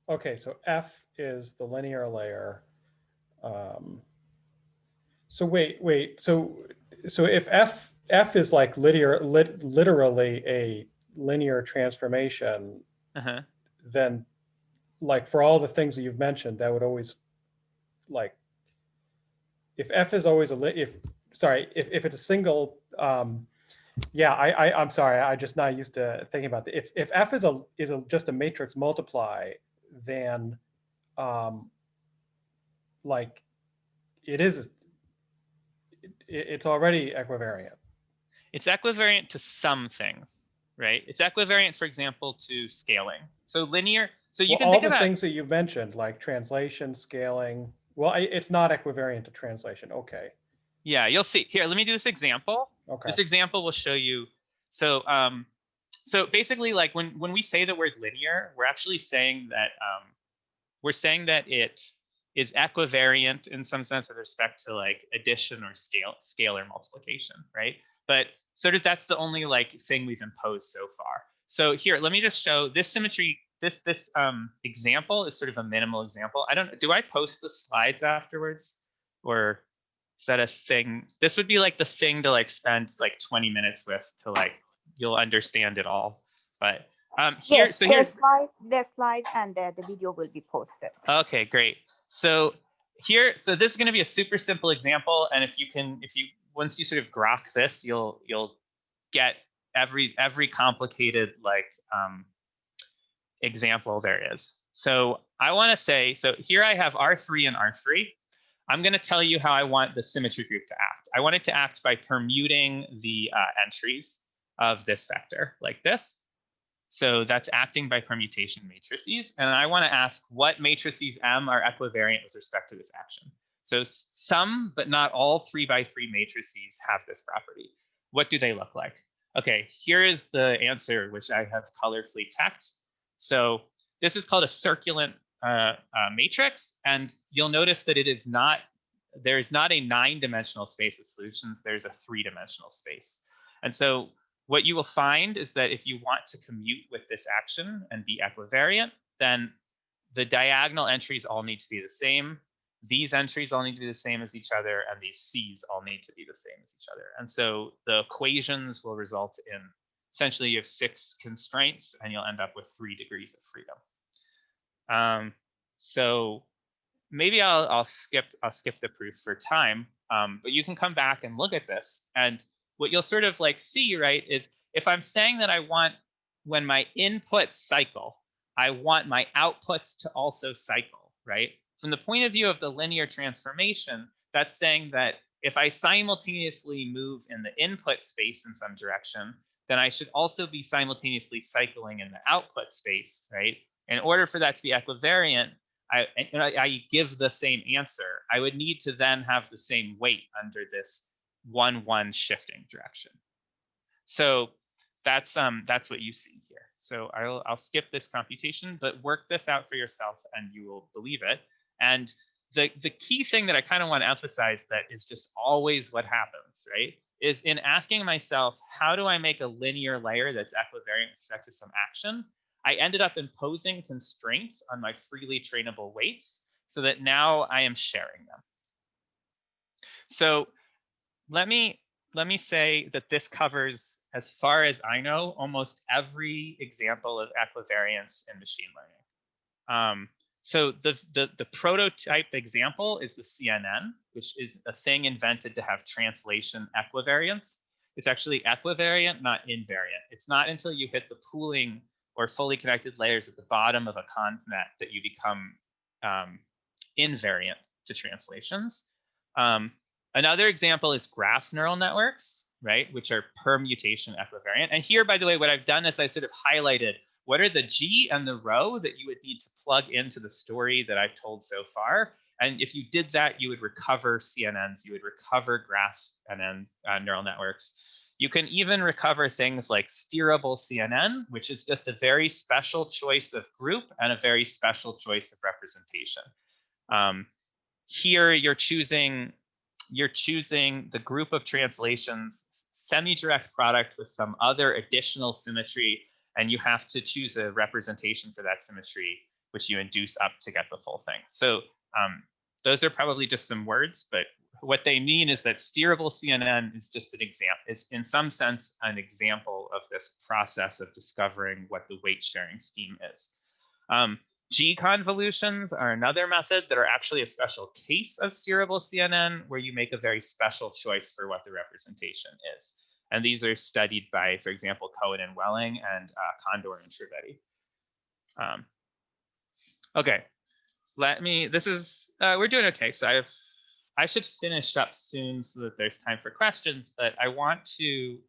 Okay, so F is the linear layer. So wait, so if F is like literally a linear transformation, then like for all the things that you've mentioned, that would always, like, if F is always if it's a single, yeah, I'm sorry, I'm just not used to thinking about that. If F is just a matrix multiply, then like it's already equivariant. It's equivariant to some things, right? It's equivariant, for example, to scaling. So linear, so you can think about all the things that you've mentioned, like translation, scaling. Well, it's not equivariant to translation. Okay. Yeah, you'll see. Here, let me do this example. Okay. This example will show you. So, so basically, like when we say the word linear, we're actually saying that it is equivariant in some sense with respect to like addition or scalar multiplication, right? But sort of that's the only like thing we've imposed so far. So here, let me just show this symmetry. This example is sort of a minimal example. Do I post the slides afterwards, or is that a thing? This would be like the thing to like spend like 20 minutes with to like you'll understand it all. But here, yes, so here, the slide and the video will be posted. Okay, great. So here, so this is going to be a super simple example, and once you sort of grok this, you'll get every complicated like example there is. So I want to say, so here I have R3 and R3. I'm going to tell you how I want the symmetry group to act. I want it to act by permuting the entries of this vector like this. So that's acting by permutation matrices. And I want to ask what matrices M are equivariant with respect to this action. So some, but not all 3x3 matrices have this property. What do they look like? Okay, here is the answer, which I have colorfully text. So this is called a circulant matrix. And you'll notice that there is not a 9-dimensional space of solutions. There's a 3-dimensional space. And so what you will find is that if you want to commute with this action and be equivariant, then the diagonal entries all need to be the same. These entries all need to be the same as each other, and these C's all need to be the same as each other. And so the equations will result in, essentially you have 6 constraints, and you'll end up with 3 degrees of freedom. So maybe I'll skip the proof for time, but you can come back and look at this, and what you'll sort of like see, right, is if I'm saying that I want, when my inputs cycle, I want my outputs to also cycle, right? From the point of view of the linear transformation, that's saying that if I simultaneously move in the input space in some direction, then I should also be simultaneously cycling in the output space, right? In order for that to be equivariant, I give the same answer, I would need to then have the same weight under this 1-1 shifting direction. So that's what you see here. So I'll skip this computation, but work this out for yourself and you will believe it. And the key thing that I kind of want to emphasize that is just always what happens, right, is in asking myself, how do I make a linear layer that's equivariant with respect to some action? I ended up imposing constraints on my freely trainable weights so that now I am sharing them. So let me say that this covers, as far as I know, almost every example of equivariance in machine learning. So the prototype example is the CNN, which is a thing invented to have translation equivariance. It's actually equivariant, not invariant. It's not until you hit the pooling or fully connected layers at the bottom of a convnet that you become invariant to translations. Another example is graph neural networks, right, which are permutation equivariant. And here, by the way, what I've done is I've sort of highlighted what are the G and the rho that you would need to plug into the story that I've told so far. And if you did that, you would recover CNNs, you would recover graph NNs, neural networks. You can even recover things like steerable CNN, which is just a very special choice of group and a very special choice of representation. Here you're choosing the group of translations, semi-direct product with some other additional symmetry, and you have to choose a representation for that symmetry, which you induce up to get the full thing. So those are probably just some words, but what they mean is that steerable CNN is just an example, is in some sense an example of this process of discovering what the weight sharing scheme is. G convolutions are another method that are actually a special case of steerable CNN, where you make a very special choice for what the representation is. And these are studied by, for example, Cohen and Welling and Condor and Trivedi. Okay, we're doing okay. So I should finish up soon so that there's time for questions, but I want to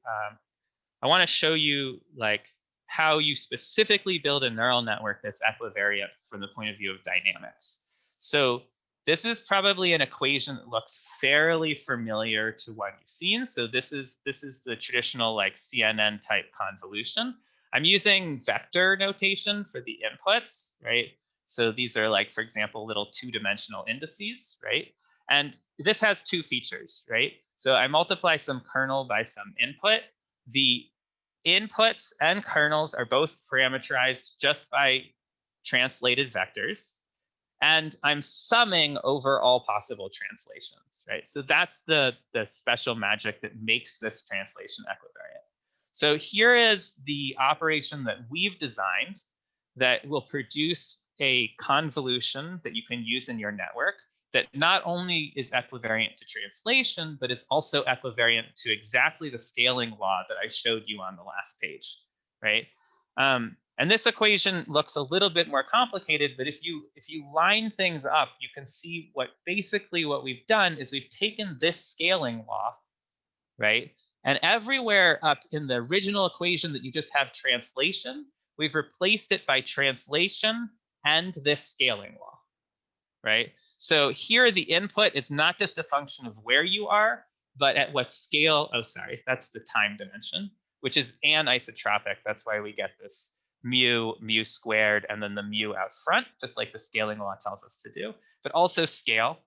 show you like how you specifically build a neural network that's equivariant from the point of view of dynamics. So this is probably an equation that looks fairly familiar to what you've seen. So this is the traditional like CNN type convolution. I'm using vector notation for the inputs, right? So these are like, for example, little two-dimensional indices, right? And this has two features, right? So I multiply some kernel by some input. The inputs and kernels are both parameterized just by translated vectors. And I'm summing over all possible translations, right? So that's the special magic that makes this translation equivariant. So here is the operation that we've designed that will produce a convolution that you can use in your network that not only is equivariant to translation, but is also equivariant to exactly the scaling law that I showed you on the last page, right? And this equation looks a little bit more complicated, but if you line things up, you can see what we've done is we've taken this scaling law, right? And everywhere up in the original equation that you just have translation, we've replaced it by translation and this scaling law, right? So here the input is not just a function of where you are, but at what scale. Oh, sorry, that's the time dimension, which is anisotropic. That's why we get this mu squared, and then the mu out front, just like the scaling law tells us to do, but also scale,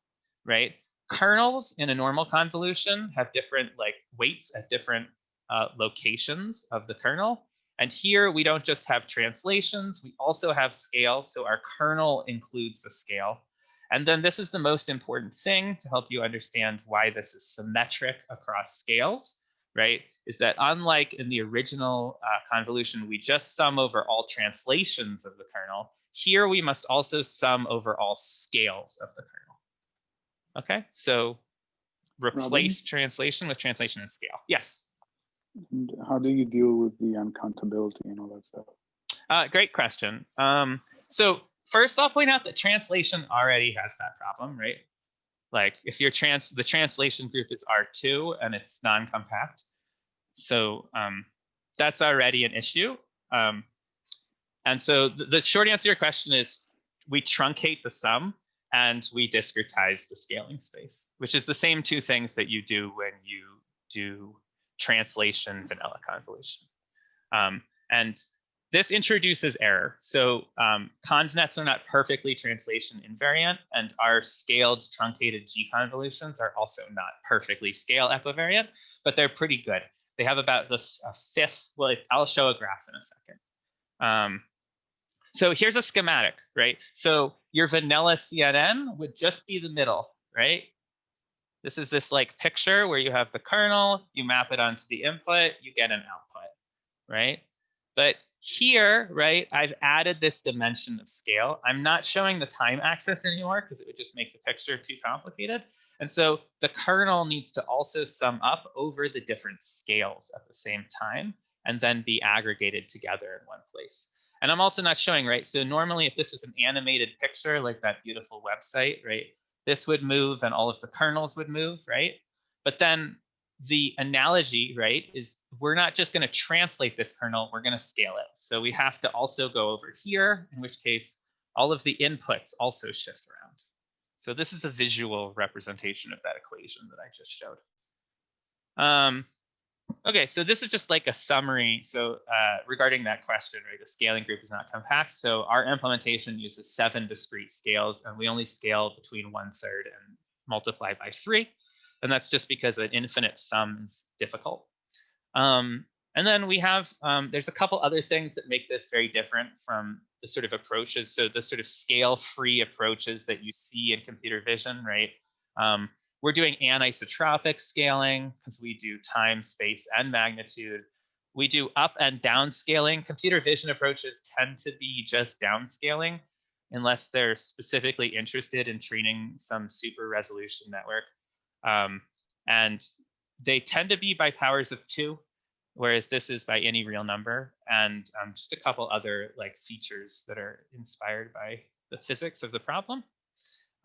right? Kernels in a normal convolution have different like weights at different locations of the kernel. And here we don't just have translations, we also have scale. So our kernel includes the scale. And then this is the most important thing to help you understand why this is symmetric across scales, right? Is that unlike in the original convolution, we just sum over all translations of the kernel. here we must also sum over all scales of the kernel. Okay, so replace translation with translation and scale. Yes. And how do you deal with the uncountability and all that stuff? Great question. So first, I'll point out that translation already has that problem, right? Like if the translation group is R2 and it's non-compact, so that's already an issue. And so the short answer to your question is we truncate the sum and we discretize the scaling space, which is the same two things that you do when you do translation vanilla convolution. And this introduces error. So convnets are not perfectly translation invariant, and our scaled truncated G convolutions are also not perfectly scale equivariant, but they're pretty good. They have about a fifth. Well, I'll show a graph in a second. So here's a schematic, right? So your vanilla CNN would just be the middle, right? This is this like picture where you have the kernel, you map it onto the input, you get an output, right? But here, right, I've added this dimension of scale. I'm not showing the time axis anymore because it would just make the picture too complicated. And so the kernel needs to also sum up over the different scales at the same time and then be aggregated together in one place. And I'm also not showing, right? So normally if this was an animated picture like that beautiful website, right, this would move and all of the kernels would move, right? But then the analogy, right, is we're not just going to translate this kernel, we're going to scale it. So we have to also go over here, in which case all of the inputs also shift around. So this is a visual representation of that equation that I just showed. Okay, so this is just like a summary. So regarding that question, right, the scaling group is not compact. So our implementation uses 7 discrete scales, and we only scale between 1/3 and multiply by 3. And that's just because an infinite sum is difficult. And then we have, there's a couple other things that make this very different from the sort of approaches. So the sort of scale-free approaches that you see in computer vision, right? We're doing anisotropic scaling because we do time, space, and magnitude. We do up and down scaling. Computer vision approaches tend to be just downscaling unless they're specifically interested in training some super resolution network. And they tend to be by powers of 2, whereas this is by any real number, and just a couple other like features that are inspired by the physics of the problem.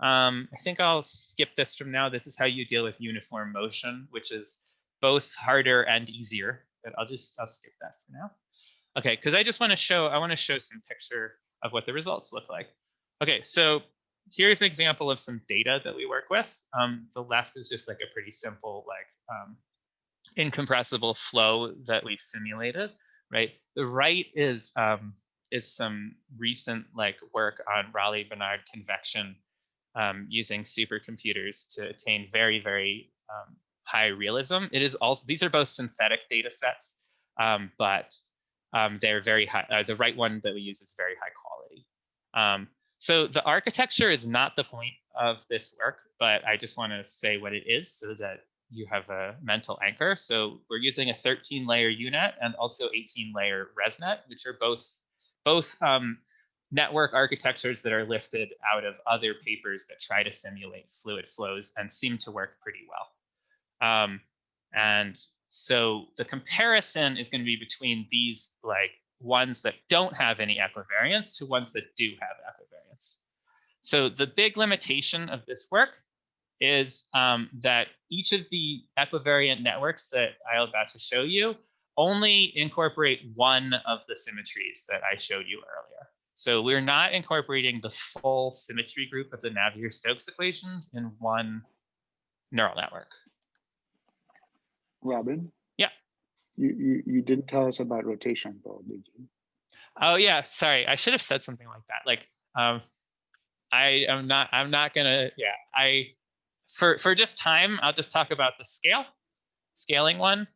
I think I'll skip this from now. This is how you deal with uniform motion, which is both harder and easier, but I'll skip that for now. Okay, because I want to show some picture of what the results look like. Okay, so here's an example of some data that we work with. The left is just like a pretty simple, like incompressible flow that we've simulated, right? The right is some recent like work on Rayleigh-Bénard convection using supercomputers to attain very, very high realism. It is also, these are both synthetic data sets, but they're very high. The right one that we use is very high quality. So the architecture is not the point of this work, but I just want to say what it is so that you have a mental anchor. So we're using a 13-layer UNet and also 18-layer ResNet, which are both network architectures that are lifted out of other papers that try to simulate fluid flows and seem to work pretty well. And so the comparison is going to be between these like ones that don't have any equivariance to ones that do have equivariance. So the big limitation of this work is that each of the equivariant networks that I'm about to show you only incorporate one of the symmetries that I showed you earlier. So we're not incorporating the full symmetry group of the Navier-Stokes equations in one neural network. Robin? Yeah. You didn't tell us about rotation, though, did you? Oh yeah, sorry. I should have said something like that. Like, I'm not gonna. Yeah, for just time, I'll just talk about the scaling one.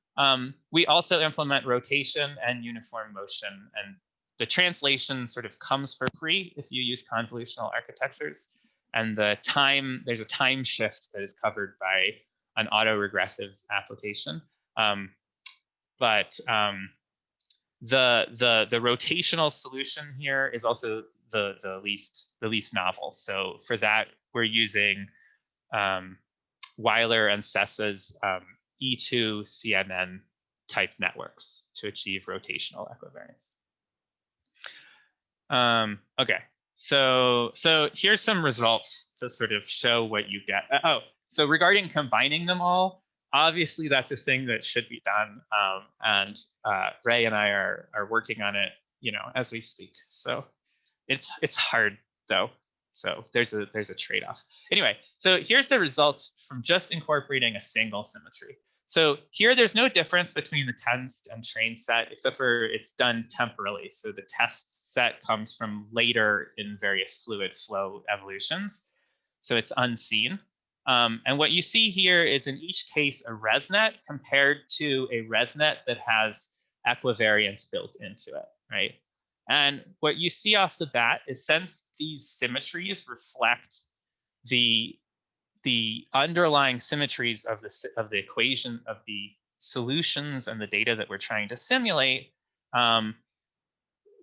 We also implement rotation and uniform motion, and the translation sort of comes for free if you use convolutional architectures. And the time, there's a time shift that is covered by an autoregressive application. But the rotational solution here is also the least novel. So for that, we're using Weiler and Sessa's E2 CNN type networks to achieve rotational equivariance. Okay, so here's some results that sort of show what you get. So regarding combining them all, obviously that's a thing that should be done, and Ray and I are working on it, as we speak. So it's hard though. So there's a trade-off. Anyway, so here's the results from just incorporating a single symmetry. So here, there's no difference between the test and train set, except for it's done temporally. So the test set comes from later in various fluid flow evolutions. So it's unseen. And what you see here is in each case a ResNet compared to a ResNet that has equivariance built into it, right? And what you see off the bat is, since these symmetries reflect the underlying symmetries of the equation of the solutions and the data that we're trying to simulate,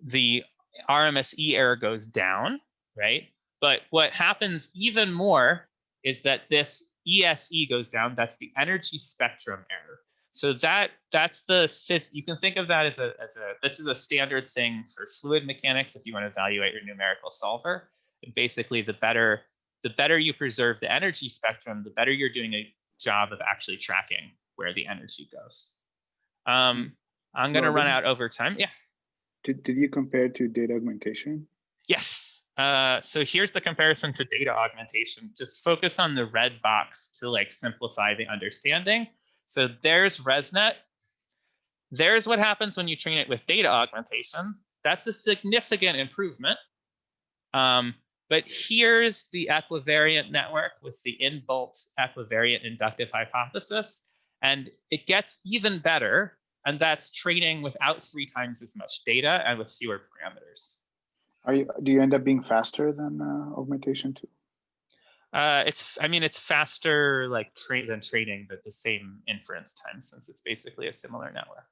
the RMSE error goes down, right? But what happens even more is that this ESE goes down. That's the energy spectrum error. So that's you can think of that as this is a standard thing for fluid mechanics if you want to evaluate your numerical solver. And basically, the better you preserve the energy spectrum, the better you're doing a job of actually tracking where the energy goes. I'm going to run out over time. Yeah. Did you compare to data augmentation? Yes. So here's the comparison to data augmentation. Just focus on the red box to simplify the understanding. So there's ResNet. There's what happens when you train it with data augmentation. That's a significant improvement. But here's the equivariant network with the inbuilt equivariant inductive hypothesis. And it gets even better. And that's training without 3 times as much data and with fewer parameters. Do you end up being faster than augmentation too? It's faster than training, but the same inference time, since it's basically a similar network.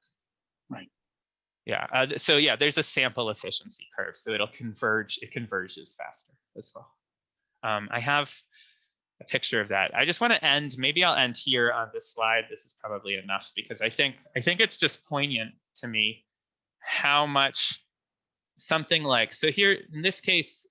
Right. Yeah. So yeah, there's a sample efficiency curve, so it'll converge. It converges faster as well. I have a picture of that. I just want to end. Maybe I'll end here on this slide. This is probably enough, because I think it's just poignant to me how much something so here in this case.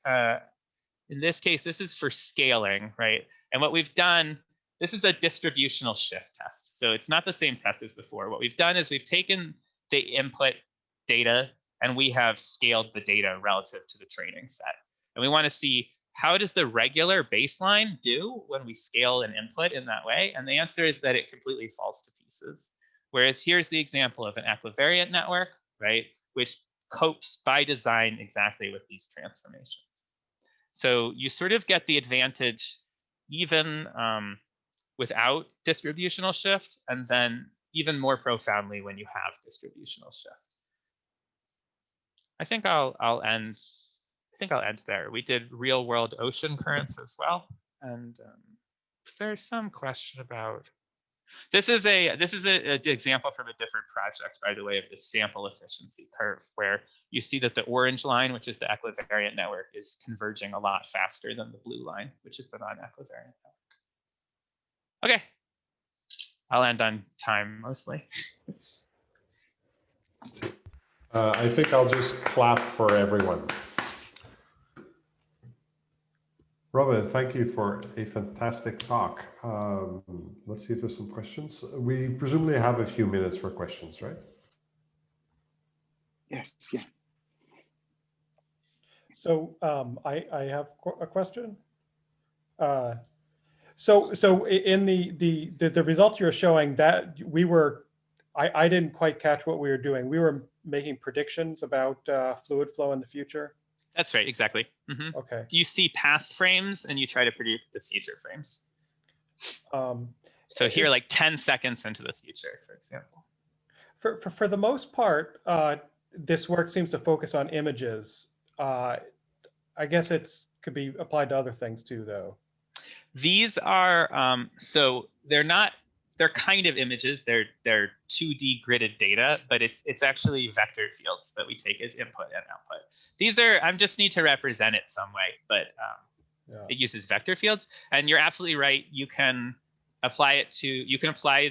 This is for scaling, right? And what we've done, this is a distributional shift test. So it's not the same test as before. What we've done is we've taken the input data and we have scaled the data relative to the training set. And we want to see, how does the regular baseline do when we scale an input in that way? And the answer is that it completely falls to pieces. Whereas here's the example of an equivariant network, right? Which copes by design exactly with these transformations. So you sort of get the advantage even without distributional shift, and then even more profoundly when you have distributional shift. I think I'll end there. We did real world ocean currents as well. And is there some question about? This is an example from a different project, by the way, of the sample efficiency curve, where you see that the orange line, which is the equivariant network, is converging a lot faster than the blue line, which is the non-equivariant network. Okay, I'll end on time mostly. I think I'll just clap for everyone. Robin, thank you for a fantastic talk. Let's see if there's some questions. We presumably have a few minutes for questions, right? Yes, yeah. So I have a question. So in the results you're showing, that I didn't quite catch what we were doing. We were making predictions about fluid flow in the future. That's right, exactly. Mm-hmm. Okay. You see past frames and you try to predict the future frames. So here, 10 seconds into the future, for example. For the most part, this work seems to focus on images. I guess could be applied to other things too, though. These are, so they're not they're kind of images. They're 2D gridded data, but it's actually vector fields that we take as input and output. These are, I just need to represent it some way, but it uses vector fields. And you're absolutely right. You can apply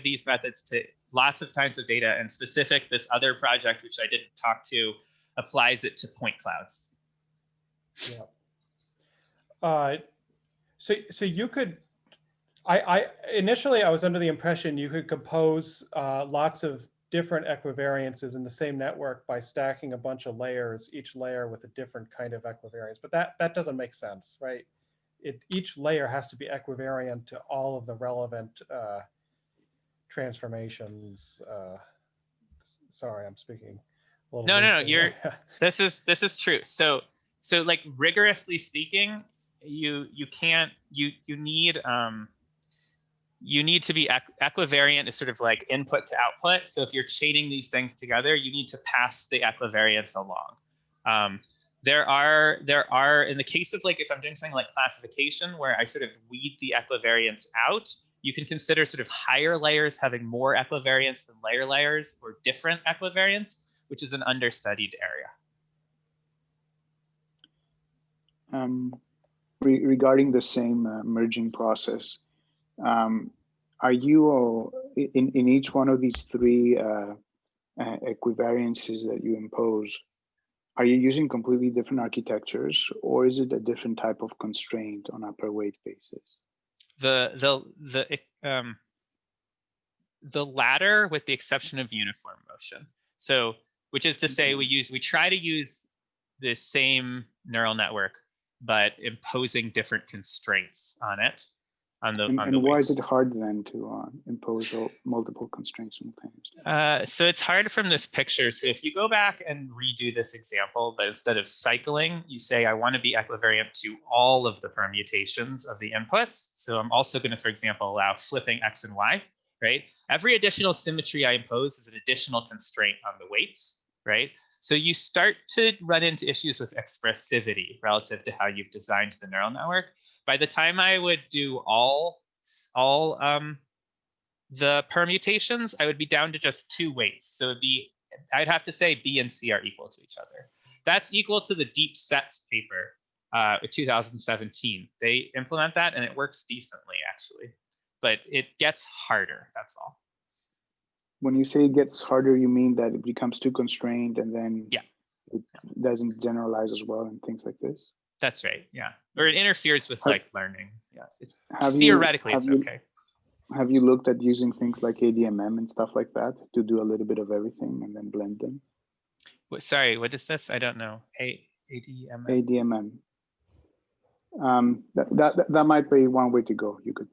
these methods to lots of kinds of data, and specific, this other project, which I didn't talk to, applies it to point clouds. Yeah. So you could, initially I was under the impression you could compose lots of different equivariances in the same network by stacking a bunch of layers, each layer with a different kind of equivariance. But that doesn't make sense, right? Each layer has to be equivariant to all of the relevant transformations. Sorry, I'm speaking a little. No. This is true. So like rigorously speaking, you need to be equivariant is sort of like input to output. So if you're chaining these things together, you need to pass the equivariance along. There are, in the case of like, if I'm doing something like classification, where I sort of weed the equivariance out, you can consider sort of higher layers having more equivariance than layer layers, or different equivariance, which is an understudied area. Regarding the same merging process, are you in each one of these three equivariances that you impose, are you using completely different architectures, or is it a different type of constraint on a per weight basis? The latter, with the exception of uniform motion. So, which is to say, we try to use the same neural network, but imposing different constraints on it. And why is it hard then to impose multiple constraints simultaneously? So it's hard from this picture. So if you go back and redo this example, but instead of cycling, you say, I want to be equivariant to all of the permutations of the inputs. So I'm also going to, for example, allow flipping X and Y, right? Every additional symmetry I impose is an additional constraint on the weights, right? So you start to run into issues with expressivity relative to how you've designed the neural network. By the time I would do all the permutations, I would be down to just 2 weights. So I'd have to say B and C are equal to each other. That's equal to the Deep Sets paper, 2017. They implement that and it works decently, actually. But it gets harder, that's all. When you say it gets harder, you mean that it becomes too constrained and then it doesn't generalize as well and things like this? That's right, yeah. Or it interferes with like learning. Yeah, theoretically it's okay. Have you looked at using things like ADMM and stuff like that to do a little bit of everything and then blend them? Sorry, what is this? I don't know. ADMM. ADMM. That might be one way to go. You could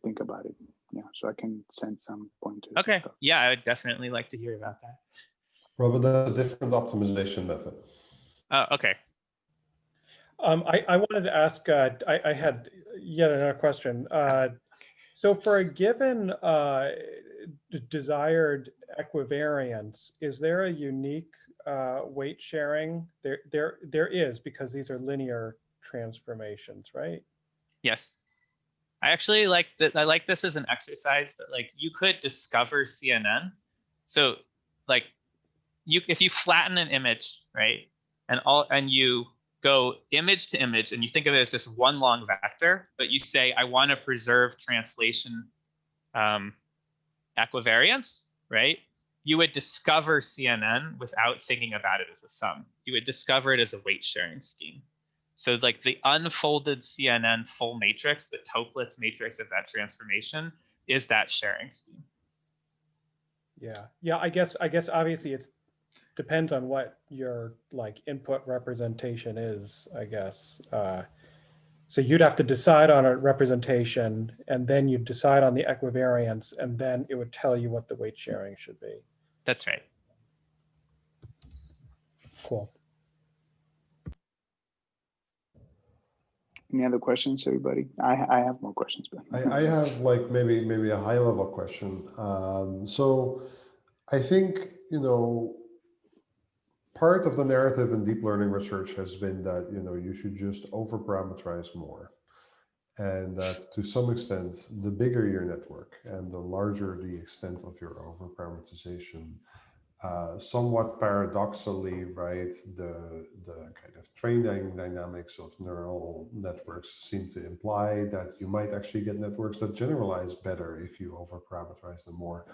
think about it. Yeah, so I can send some pointers. Okay, yeah, I would definitely like to hear about that. Robert, that's a different optimization method. Oh, okay. I wanted to ask, I had yet another question. So for a given desired equivariance, is there a unique weight sharing? There is, because these are linear transformations, right? Yes. I actually like that. I like this as an exercise that like you could discover CNN. So like if you flatten an image, right, and you go image to image and you think of it as just one long vector, but you say, I want to preserve translation equivariance, right? You would discover CNN without thinking about it as a sum. You would discover it as a weight sharing scheme. So like the unfolded CNN full matrix, the Toeplitz matrix of that transformation is that sharing scheme. Yeah, I guess obviously it's depends on what your like input representation is, I guess. So you'd have to decide on a representation, and then you'd decide on the equivariance, and then it would tell you what the weight sharing should be. That's right. Cool. Any other questions, everybody? I have more questions, but I have like maybe a high level question. So I think, part of the narrative in deep learning research has been that, you should just over parameterize more. And that to some extent, the bigger your network and the larger the extent of your overparameterization, somewhat paradoxically, right, the kind of training dynamics of neural networks seem to imply that you might actually get networks that generalize better if you overparameterize them more.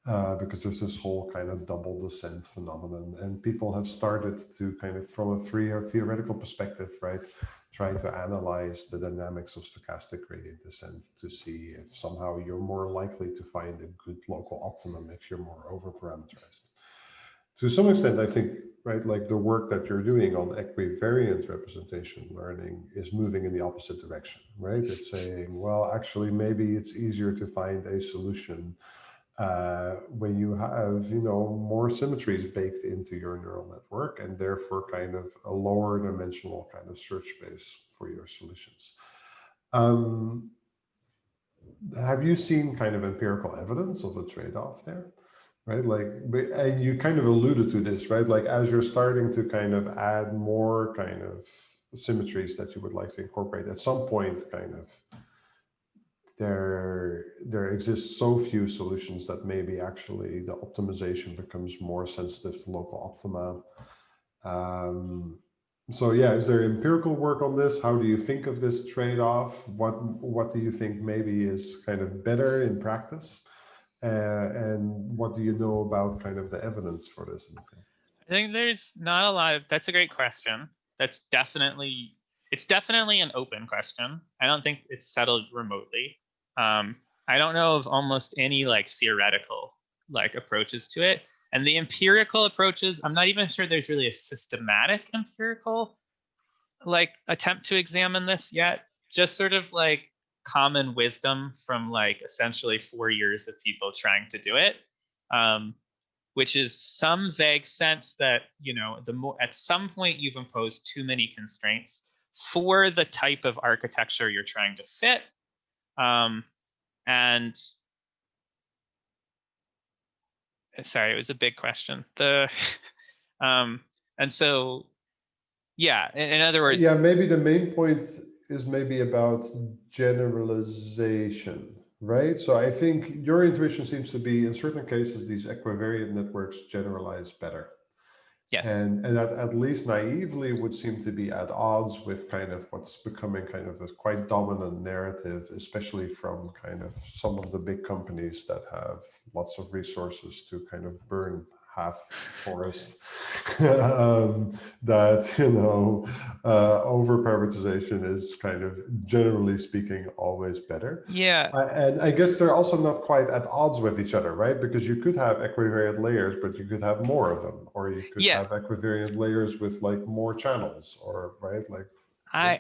Because there's this whole kind of double descent phenomenon, and people have started to kind of, from a theoretical perspective, right, try to analyze the dynamics of stochastic gradient descent to see if somehow you're more likely to find a good local optimum if you're more overparameterized. To some extent, I think, right, like the work that you're doing on equivariant representation learning is moving in the opposite direction, right? It's saying, well, actually, maybe it's easier to find a solution when you have, more symmetries baked into your neural network, and therefore kind of a lower dimensional kind of search space for your solutions. Have you seen kind of empirical evidence of a trade-off there? Right, like, and you kind of alluded to this, right? Like, as you're starting to kind of add more kind of symmetries that you would like to incorporate, at some point, kind of, there exists so few solutions that maybe actually the optimization becomes more sensitive to local optima. So yeah, is there empirical work on this? How do you think of this trade-off? What do you think maybe is kind of better in practice? And what do you know about kind of the evidence for this in the field? I think there's not a lot of, that's a great question. It's definitely an open question. I don't think it's settled remotely. I don't know of almost any like theoretical like approaches to it. And the empirical approaches, I'm not even sure there's really a systematic empirical like attempt to examine this yet. Just sort of like common wisdom from like essentially 4 years of people trying to do it, which is some vague sense that, the more at some point you've imposed too many constraints for the type of architecture you're trying to fit. And sorry, it was a big question. And so, yeah, in other words, yeah, maybe the main point is maybe about generalization, right? So I think your intuition seems to be, in certain cases, these equivariant networks generalize better. yes. And that at least naively would seem to be at odds with kind of what's becoming kind of a quite dominant narrative, especially from kind of some of the big companies that have lots of resources to kind of burn half forest. That, overparameterization is kind of, generally speaking, always better. Yeah. And I guess they're also not quite at odds with each other, right? Because you could have equivariant layers, but you could have more of them, or you could have equivariant layers with like more channels, or right, like.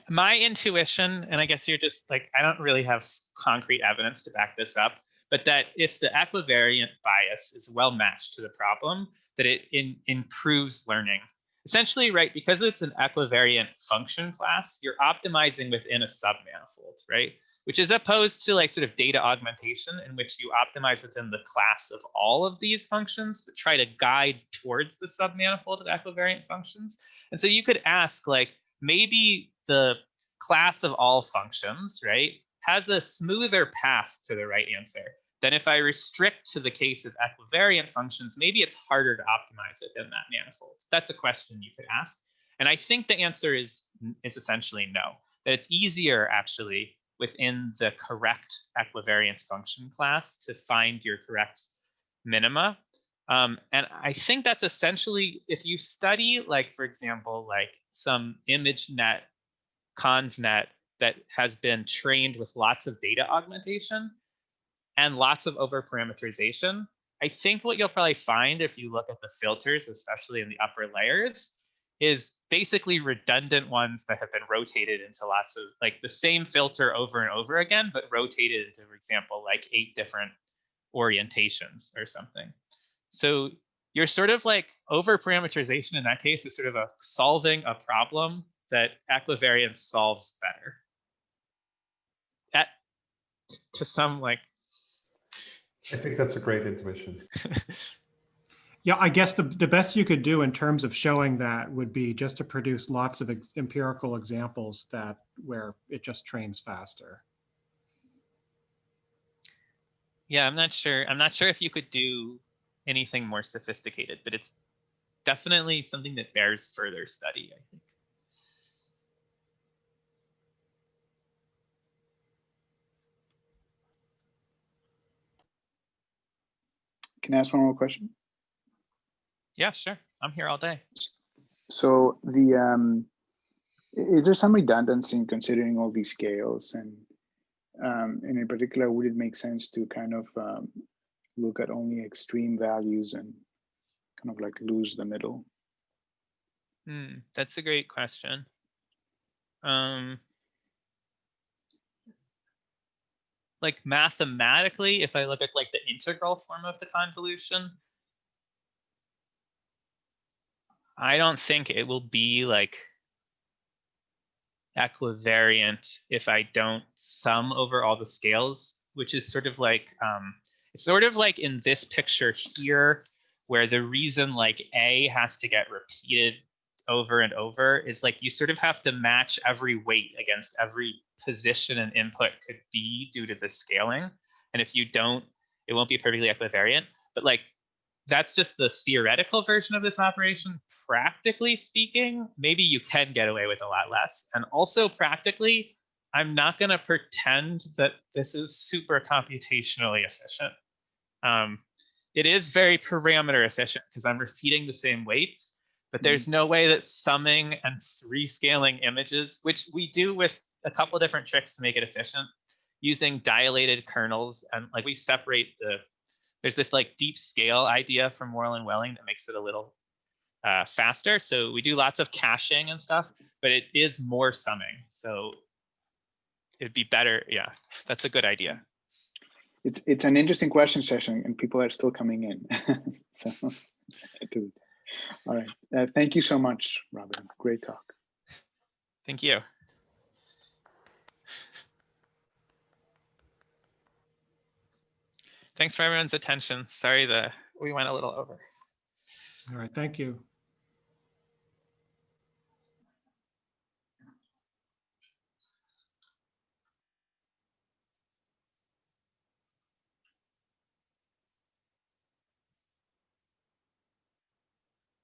My intuition, and I guess you're just like, I don't really have concrete evidence to back this up, but that if the equivariant bias is well matched to the problem, that it improves learning. Essentially, right, because it's an equivariant function class, you're optimizing within a submanifold, right? Which is opposed to like sort of data augmentation, in which you optimize within the class of all of these functions, but try to guide towards the submanifold of equivariant functions. And so you could ask, like, maybe the class of all functions, right, has a smoother path to the right answer than if I restrict to the case of equivariant functions. Maybe it's harder to optimize it in that manifold. That's a question you could ask. And I think the answer is essentially no, that it's easier actually within the correct equivariance function class to find your correct minima. And I think that's essentially, if you study, like, for example, like some ImageNet, ConvNet that has been trained with lots of data augmentation and lots of overparameterization, I think what you'll probably find if you look at the filters, especially in the upper layers, is basically redundant ones that have been rotated into lots of, like, the same filter over and over again, but rotated into, for example, like 8 different orientations or something. So you're sort of like, overparameterization in that case is sort of solving a problem that equivariance solves better. To some, like. I think that's a great intuition. Yeah, I guess the best you could do in terms of showing that would be just to produce lots of empirical examples where it just trains faster. Yeah, I'm not sure. I'm not sure if you could do anything more sophisticated, but it's definitely something that bears further study, I think. Can I ask one more question? Yeah, sure. I'm here all day. So is there some redundancy in considering all these scales, and in particular, would it make sense to kind of look at only extreme values and kind of like lose the middle? That's a great question. Like mathematically, if I look at like the integral form of the convolution, I don't think it will be like equivariant if I don't sum over all the scales, which is sort of like, it's sort of like in this picture here, where the reason like A has to get repeated over and over is like you sort of have to match every weight against every position an input could be due to the scaling. And if you don't, it won't be perfectly equivariant. But like, that's just the theoretical version of this operation. Practically speaking, maybe you can get away with a lot less. And also practically, I'm not going to pretend that this is super computationally efficient. It is very parameter efficient because I'm repeating the same weights, but there's no way that summing and rescaling images, which we do with a couple different tricks to make it efficient, using dilated kernels, and like we separate there's this like deep scale idea from Morel and Welling that makes it a little faster. So we do lots of caching and stuff, but it is more summing. So it'd be better. Yeah, that's a good idea. It's an interesting question session, and people are still coming in. So, all right. Thank you so much, Robin. Great talk. Thank you. Thanks for everyone's attention. Sorry we went a little over. All right, thank you.